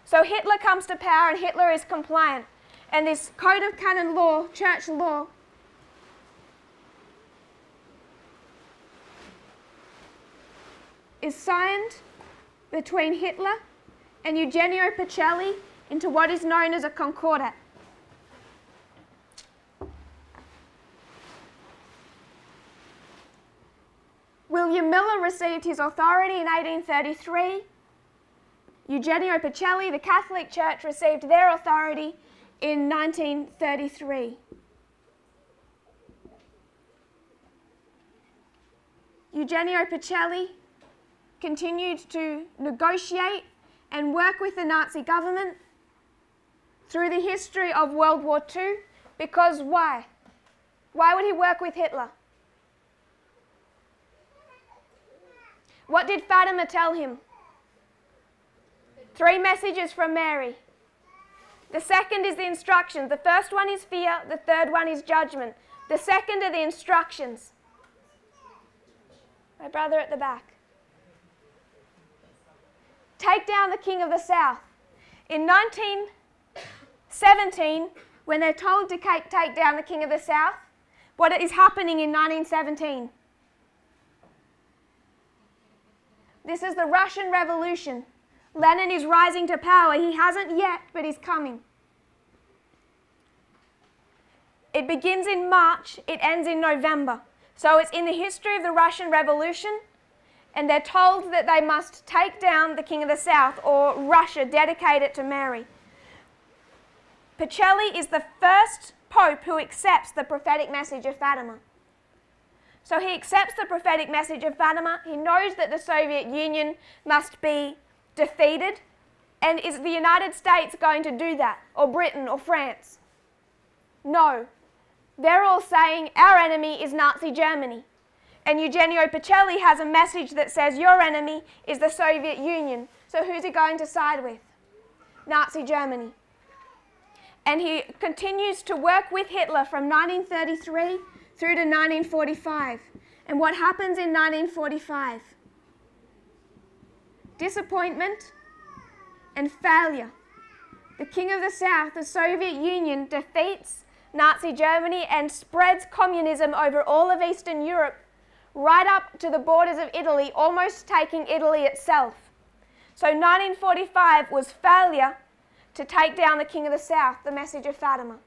So Hitler comes to power and Hitler is compliant. And this Code of Canon Law, church law, is signed between Hitler and Eugenio Pacelli into what is known as a concordat. William Miller received his authority in 1833. Eugenio Pacelli, the Catholic Church, received their authority in 1933. Eugenio Pacelli continued to negotiate and work with the Nazi government through the history of World War II, because why? Why would he work with Hitler? What did Fatima tell him? 3 messages from Mary. The second is the instructions. The first one is fear, the third one is judgment. The second are the instructions. My brother at the back. Take down the king of the south. In 1917, when they're told to take down the king of the south, what is happening in 1917? This is the Russian Revolution. Lenin is rising to power. He hasn't yet, but he's coming. It begins in March, it ends in November. So it's in the history of the Russian Revolution, and they're told that they must take down the king of the south, or Russia, dedicate it to Mary. Pacelli is the first pope who accepts the prophetic message of Fatima. So he accepts the prophetic message of Fatima. He knows that the Soviet Union must be defeated. And is the United States going to do that? Or Britain or France? No. They're all saying our enemy is Nazi Germany. And Eugenio Pacelli has a message that says your enemy is the Soviet Union. So who's he going to side with? Nazi Germany. And he continues to work with Hitler from 1933 through to 1945. And what happens in 1945? Disappointment and failure. The king of the south, the Soviet Union, defeats Nazi Germany and spreads communism over all of Eastern Europe, right up to the borders of Italy, almost taking Italy itself. So 1945 was failure to take down the king of the south, the message of Fatima.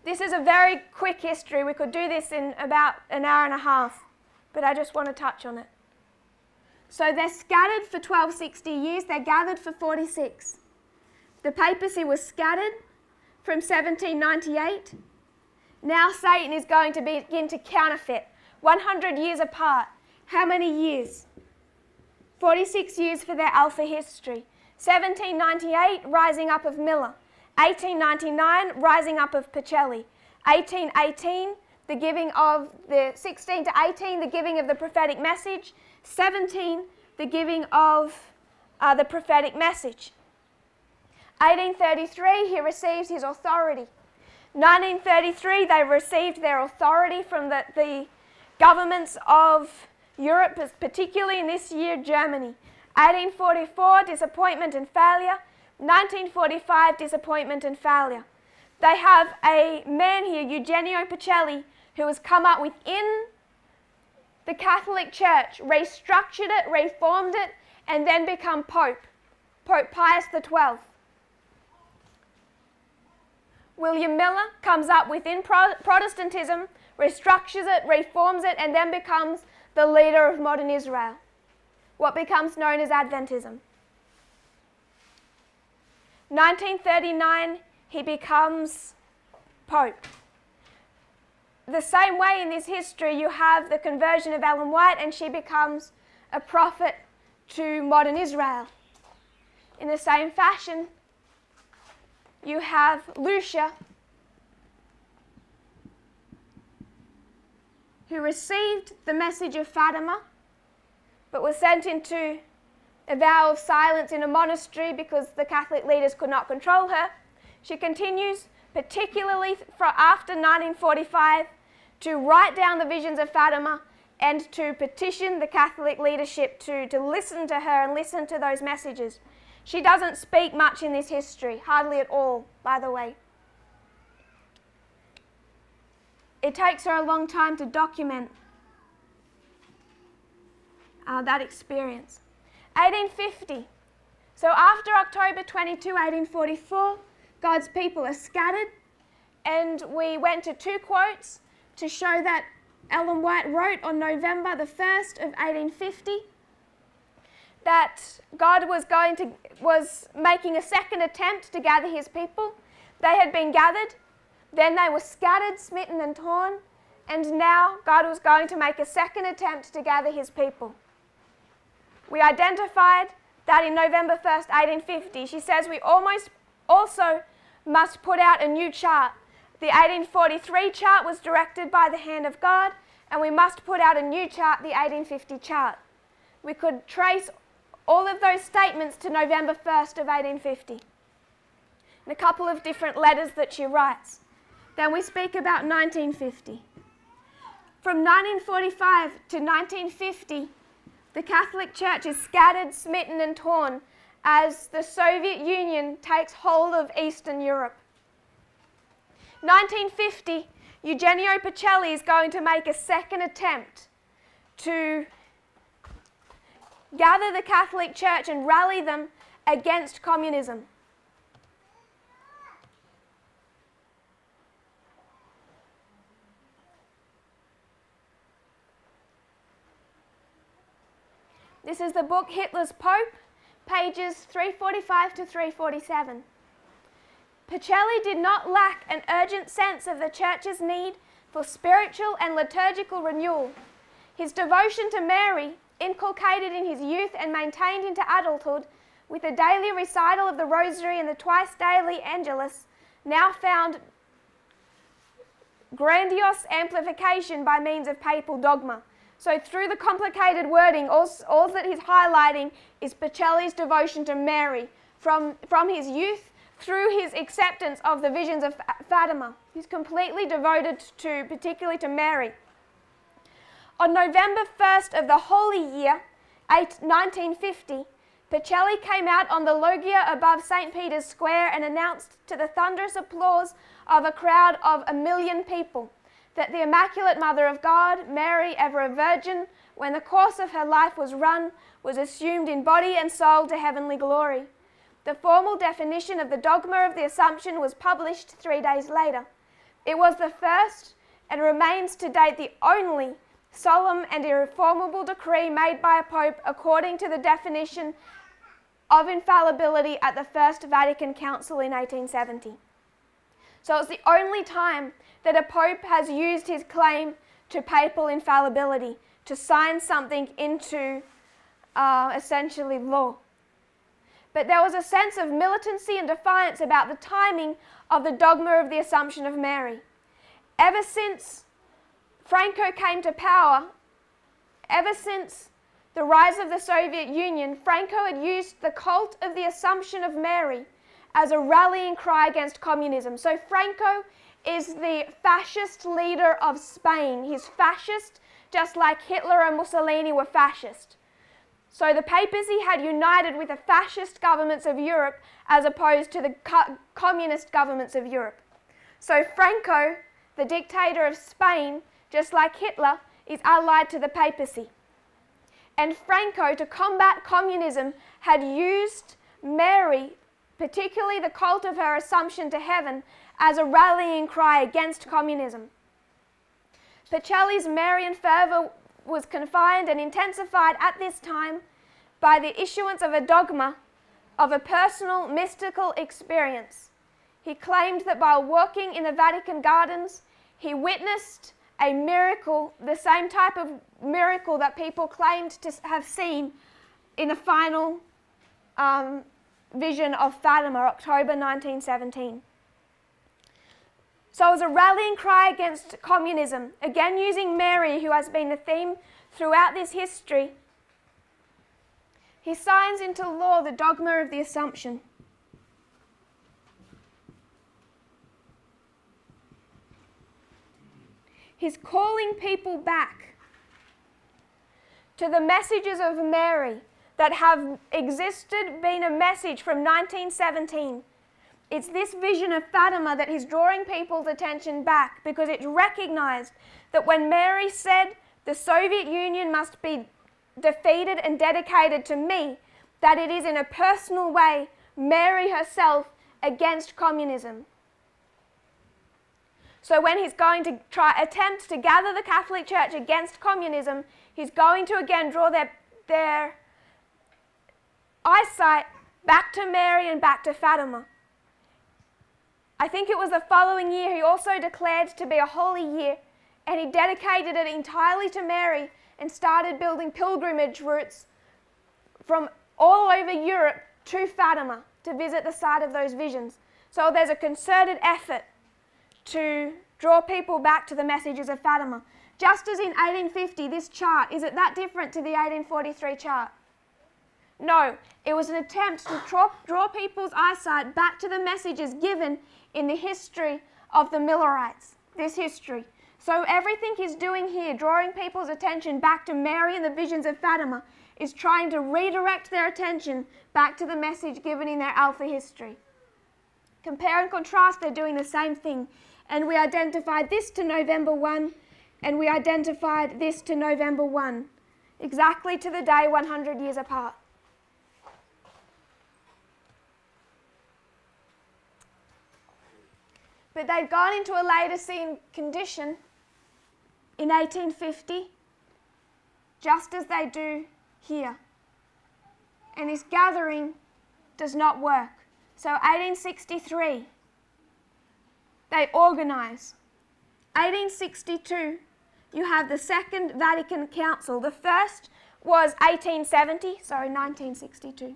This is a very quick history. We could do this in about an hour and a half, but I just want to touch on it. So they're scattered for 1260 years. They're gathered for 46. The papacy was scattered from 1798. Now Satan is going to begin to counterfeit. 100 years apart. How many years? 46 years for their Alpha history. 1798, rising up of Miller. 1899, rising up of Pacelli. 1818, the giving of the 16 to 18, the giving of the prophetic message. 17, the giving of the prophetic message. 1833, he receives his authority. 1933, they received their authority from the governments of Europe, particularly in this year, Germany. 1844, disappointment and failure. 1945, disappointment and failure. They have a man here, Eugenio Pacelli, who has come up within the Catholic Church, restructured it, reformed it, and then become Pope, Pope Pius XII. William Miller comes up within Protestantism, restructures it, reforms it, and then becomes the leader of modern Israel, what becomes known as Adventism. 1939, he becomes Pope. The same way in this history, you have the conversion of Ellen White, and she becomes a prophet to modern Israel. In the same fashion, you have Lucia, who received the message of Fatima, but was sent into a vow of silence in a monastery because the Catholic leaders could not control her. She continues, particularly after 1945, to write down the visions of Fatima and to petition the Catholic leadership to listen to her and listen to those messages. She doesn't speak much in this history, hardly at all, by the way. It takes her a long time to document that experience. 1850. So after October 22, 1844, God's people are scattered, and we went to two quotes to show that Ellen White wrote on November the 1st of 1850 that God was making a second attempt to gather his people. They had been gathered, then they were scattered, smitten and torn, and now God was going to make a second attempt to gather his people. We identified that in November 1st, 1850. She says we also must put out a new chart. The 1843 chart was directed by the hand of God, and we must put out a new chart, the 1850 chart. We could trace all of those statements to November 1st of 1850. And a couple of different letters that she writes. Then we speak about 1950. From 1945 to 1950, the Catholic Church is scattered, smitten and torn as the Soviet Union takes hold of Eastern Europe. 1950, Eugenio Pacelli is going to make a second attempt to gather the Catholic Church and rally them against communism. This is the book Hitler's Pope, pages 345 to 347. Pacelli did not lack an urgent sense of the Church's need for spiritual and liturgical renewal. His devotion to Mary, inculcated in his youth and maintained into adulthood, with a daily recital of the Rosary and the twice-daily Angelus, now found grandiose amplification by means of papal dogma. So through the complicated wording, all that he's highlighting is Pacelli's devotion to Mary from his youth through his acceptance of the visions of Fatima. He's completely devoted particularly to Mary. On November 1st of the Holy Year, 1950, Pacelli came out on the loggia above St. Peter's Square and announced to the thunderous applause of a crowd of 1 million people that the Immaculate Mother of God, Mary, ever a virgin, when the course of her life was run, was assumed in body and soul to heavenly glory. The formal definition of the dogma of the Assumption was published 3 days later. It was the first and remains to date the only solemn and irreformable decree made by a pope according to the definition of infallibility at the First Vatican Council in 1870. So it's the only time that a pope has used his claim to papal infallibility to sign something into essentially law. but there was a sense of militancy and defiance about the timing of the dogma of the Assumption of Mary. Ever since Franco came to power, ever since the rise of the Soviet Union, Franco had used the cult of the Assumption of Mary as a rallying cry against communism. So Franco is the fascist leader of Spain. He's fascist just like Hitler and Mussolini were fascist. So the papacy had united with the fascist governments of Europe as opposed to the communist governments of Europe. So Franco, the dictator of Spain, just like Hitler, is allied to the papacy. And Franco, to combat communism, had used Mary, particularly the cult of her Assumption to heaven, as a rallying cry against communism. Pacelli's Marian fervour was confined and intensified at this time by the issuance of a dogma of a personal mystical experience. He claimed that while walking in the Vatican gardens, he witnessed a miracle, the same type of miracle that people claimed to have seen in the final vision of Fatima, October 1917. So it was a rallying cry against communism, again using Mary, who has been the theme throughout this history. He signs into law the dogma of the Assumption. He's calling people back to the messages of Mary that have existed, been a message from 1917. It's this vision of Fatima that is drawing people's attention back, because it's recognized that when Mary said the Soviet Union must be defeated and dedicated to me, that it is in a personal way Mary herself against communism. So when he's going to attempt to gather the Catholic Church against communism, he's going to again draw their eyesight back to Mary and back to Fatima. I think it was the following year he also declared to be a holy year, and he dedicated it entirely to Mary and started building pilgrimage routes from all over Europe to Fatima to visit the site of those visions. So there's a concerted effort to draw people back to the messages of Fatima. Just as in 1850, this chart, is it that different to the 1843 chart? No, it was an attempt to draw people's eyesight back to the messages given in the history of the Millerites, this history. So everything he's doing here, drawing people's attention back to Mary and the visions of Fatima, is trying to redirect their attention back to the message given in their Alpha history. Compare and contrast, they're doing the same thing. And we identified this to November 1, and we identified this to November 1, exactly to the day 100 years apart. But they've gone into a Laodicean condition in 1850, just as they do here. And this gathering does not work. So 1863, they organize. 1862, you have the Second Vatican Council. The first was 1962.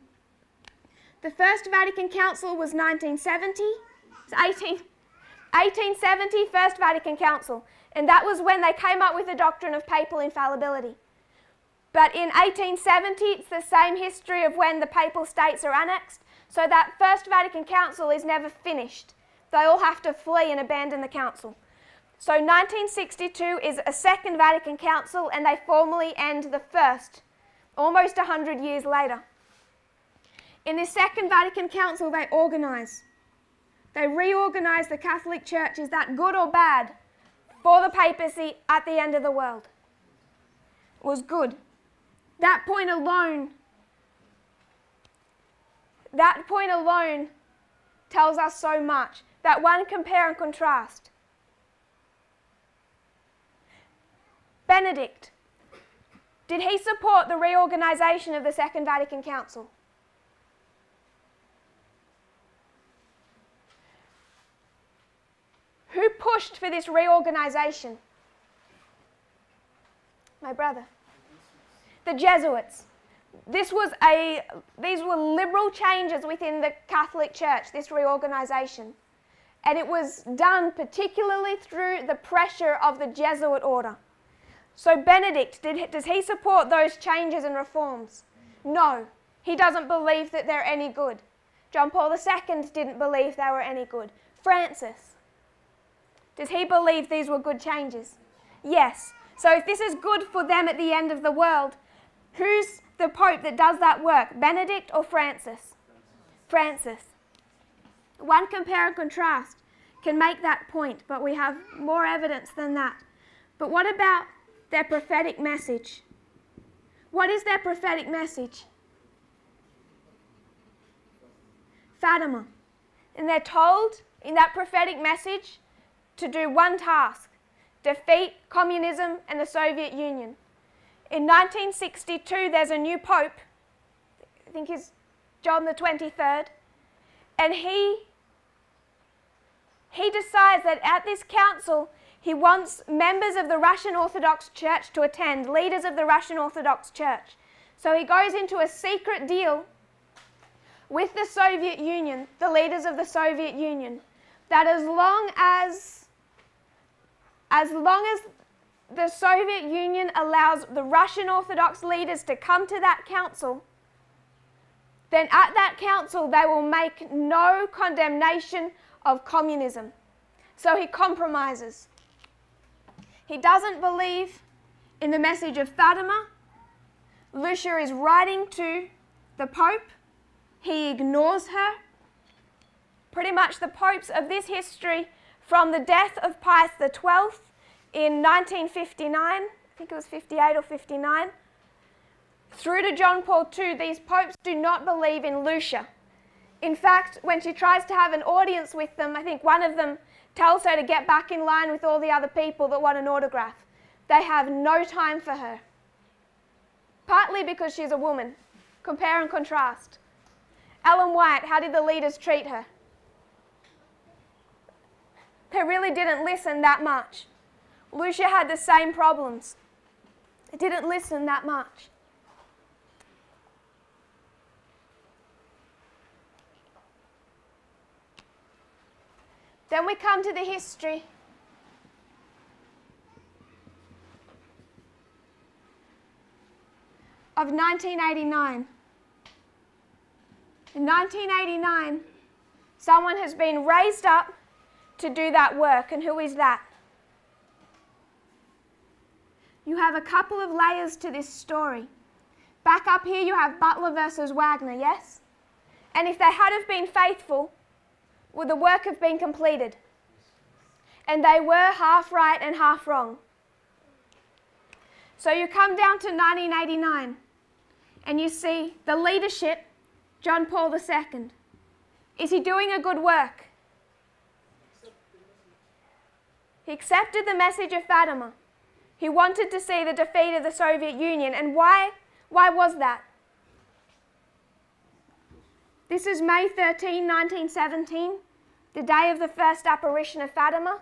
The First Vatican Council was 1970. It's 1870, First Vatican Council. And that was when they came up with the doctrine of papal infallibility. But in 1870, it's the same history of when the papal states are annexed. So that First Vatican Council is never finished. They all have to flee and abandon the council. So 1962 is a Second Vatican Council, and they formally end the first, almost 100 years later. In this Second Vatican Council, they organize. They reorganize the Catholic Church. Is that good or bad for the papacy at the end of the world? It was good. That point alone tells us so much. That one compare and contrast. Benedict, did he support the reorganization of the Second Vatican Council? Who pushed for this reorganization? My brother. The Jesuits. these were liberal changes within the Catholic Church, this reorganization. And it was done particularly through the pressure of the Jesuit order. So Benedict, does he support those changes and reforms? No, he doesn't believe that they're any good. John Paul II didn't believe they were any good. Francis, does he believe these were good changes? Yes. So if this is good for them at the end of the world, who's the Pope that does that work? Benedict or Francis? Francis. One compare and contrast can make that point, but we have more evidence than that. But what about their prophetic message? What is their prophetic message? Fatima. And they're told in that prophetic message to do one task: defeat communism and the Soviet Union. In 1962, there's a new Pope, I think he's John the 23rd, and he decides that at this council, he wants members of the Russian Orthodox Church to attend, leaders of the Russian Orthodox Church. So he goes into a secret deal with the Soviet Union, the leaders of the Soviet Union, that as long as the Soviet Union allows the Russian Orthodox leaders to come to that council, then at that council they will make no condemnation of communism. So he compromises. He doesn't believe in the message of Fatima. Lucia is writing to the Pope. He ignores her. Pretty much the popes of this history, from the death of Pius XII in 1959, I think it was 58 or 59, through to John Paul II, these popes do not believe in Lucia. In fact, when she tries to have an audience with them, I think one of them tells her to get back in line with all the other people that want an autograph. They have no time for her. Partly because she's a woman. Compare and contrast. Ellen White, how did the leaders treat her? They really didn't listen that much. Lucia had the same problems. They didn't listen that much. Then we come to the history of 1989. In 1989, someone has been raised up to do that work, and who is that? You have a couple of layers to this story. Back up here you have Butler versus Wagner, yes? And if they had have been faithful, would the work have been completed? And they were half right and half wrong. So you come down to 1989 and you see the leadership, John Paul II. Is he doing a good work? He accepted the message of Fatima. He wanted to see the defeat of the Soviet Union. And why was that? This is May 13, 1917, the day of the first apparition of Fatima,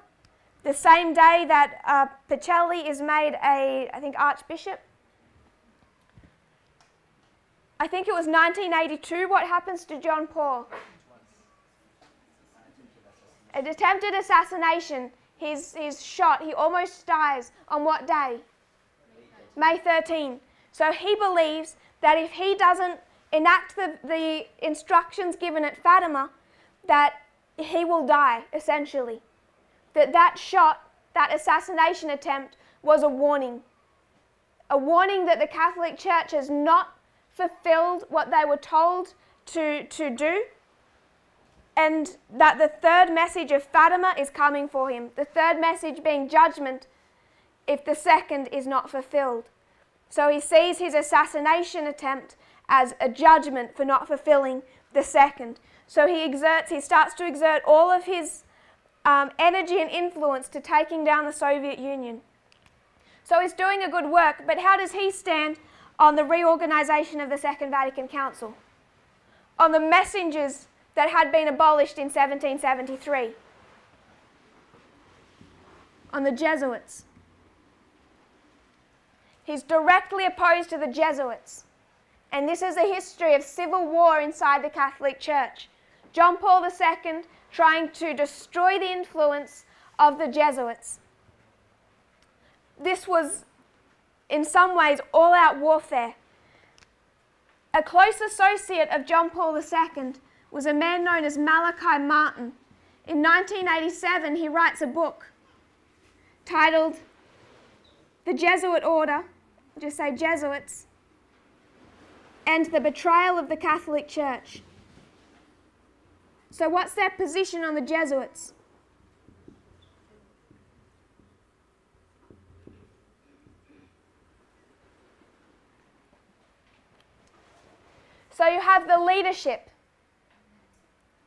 the same day that Pacelli is made I think, archbishop. I think it was 1982. What happens to John Paul? An attempted assassination. He's shot. He almost dies. On what day? May 13. So he believes that if he doesn't enact the instructions given at Fatima, that he will die, essentially. That shot, that assassination attempt, was a warning. A warning that the Catholic Church has not fulfilled what they were told to do, and that the third message of Fatima is coming for him. The third message being judgment if the second is not fulfilled. So he sees his assassination attempt as a judgment for not fulfilling the second. So he starts to exert all of his energy and influence to taking down the Soviet Union. So he's doing a good work, but how does he stand on the reorganization of the Second Vatican Council? On the messengers that had been abolished in 1773? On the Jesuits? He's directly opposed to the Jesuits. And this is a history of civil war inside the Catholic Church. John Paul II trying to destroy the influence of the Jesuits. This was, in some ways, all-out warfare. A close associate of John Paul II was a man known as Malachi Martin. In 1987, he writes a book titled The Jesuit Order, just say Jesuits, and the Betrayal of the Catholic Church. So what's their position on the Jesuits? So you have the leadership.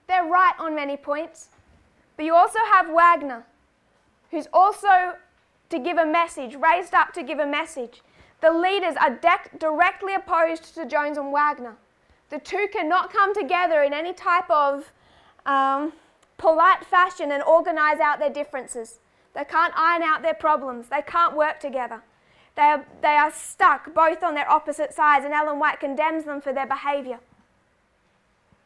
They're right on many points. But you also have Wagner, who's also to give a message, raised up to give a message. The leaders are directly opposed to Jones and Wagner. The two cannot come together in any type of polite fashion and organize out their differences. They can't iron out their problems. They can't work together. They are stuck both on their opposite sides, and Ellen White condemns them for their behavior.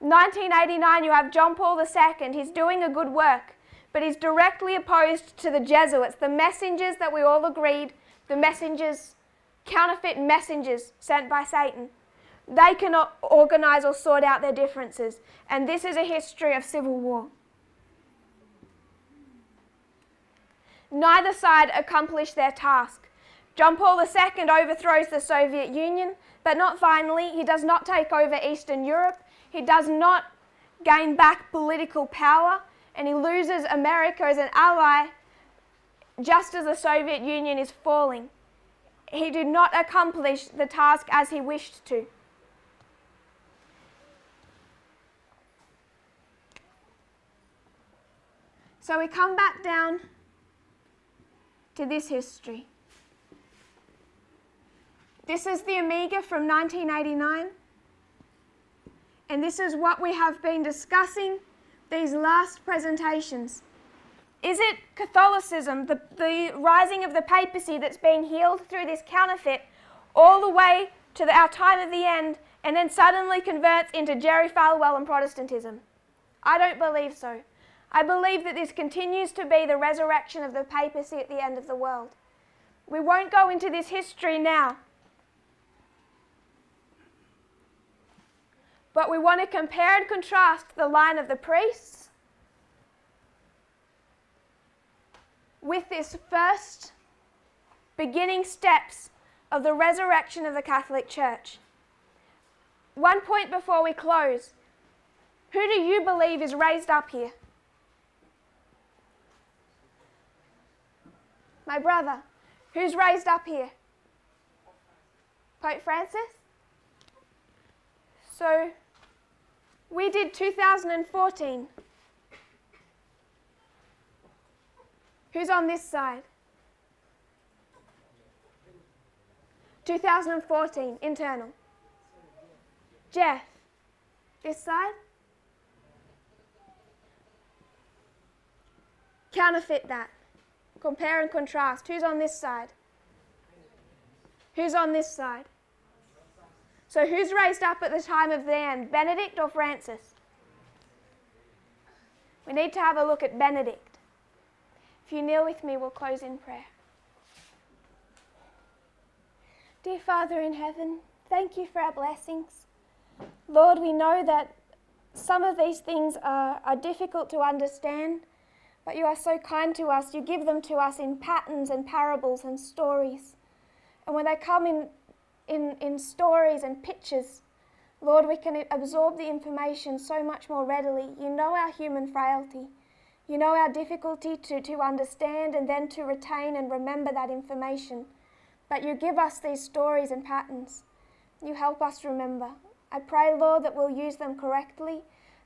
1989, you have John Paul II. He's doing a good work, but he's directly opposed to the Jesuits, the messengers that we all agreed, the messengers, counterfeit messengers sent by Satan. They cannot organize or sort out their differences, and this is a history of civil war. Neither side accomplished their task. John Paul II overthrows the Soviet Union, but not finally. He does not take over Eastern Europe. He does not gain back political power, and he loses America as an ally just as the Soviet Union is falling. He did not accomplish the task as he wished to. So we come back down to this history. This is the Amiga from 1989, and this is what we have been discussing these last presentations. Is it Catholicism, the rising of the papacy that's being healed through this counterfeit all the way to our time of the end, and then suddenly converts into Jerry Falwell and Protestantism? I don't believe so. I believe that this continues to be the resurrection of the papacy at the end of the world. We won't go into this history now, but we want to compare and contrast the line of the priests with this first beginning steps of the resurrection of the Catholic Church. One point before we close. Who do you believe is raised up here? My brother. Who's raised up here? Pope Francis? So, we did 2014. Who's on this side? 2014, internal. Jeff. This side? Counterfeit that. Compare and contrast. Who's on this side? Who's on this side? So who's raised up at the time of the end? Benedict or Francis? We need to have a look at Benedict. If you kneel with me, we'll close in prayer. Dear Father in heaven, thank you for our blessings. Lord, we know that some of these things are difficult to understand, but you are so kind to us. You give them to us in patterns and parables and stories. And when they come in stories and pictures, Lord, we can absorb the information so much more readily. You know our human frailty. You know our difficulty to understand and then to retain and remember that information. But you give us these stories and patterns. You help us remember. I pray, Lord, that we'll use them correctly,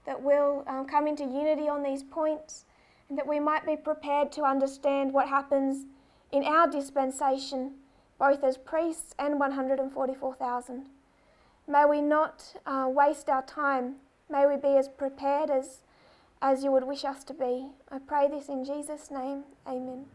that we'll come into unity on these points, and that we might be prepared to understand what happens in our dispensation, both as priests and 144,000. May we not waste our time. May we be as prepared as you would wish us to be. I pray this in Jesus' name. Amen.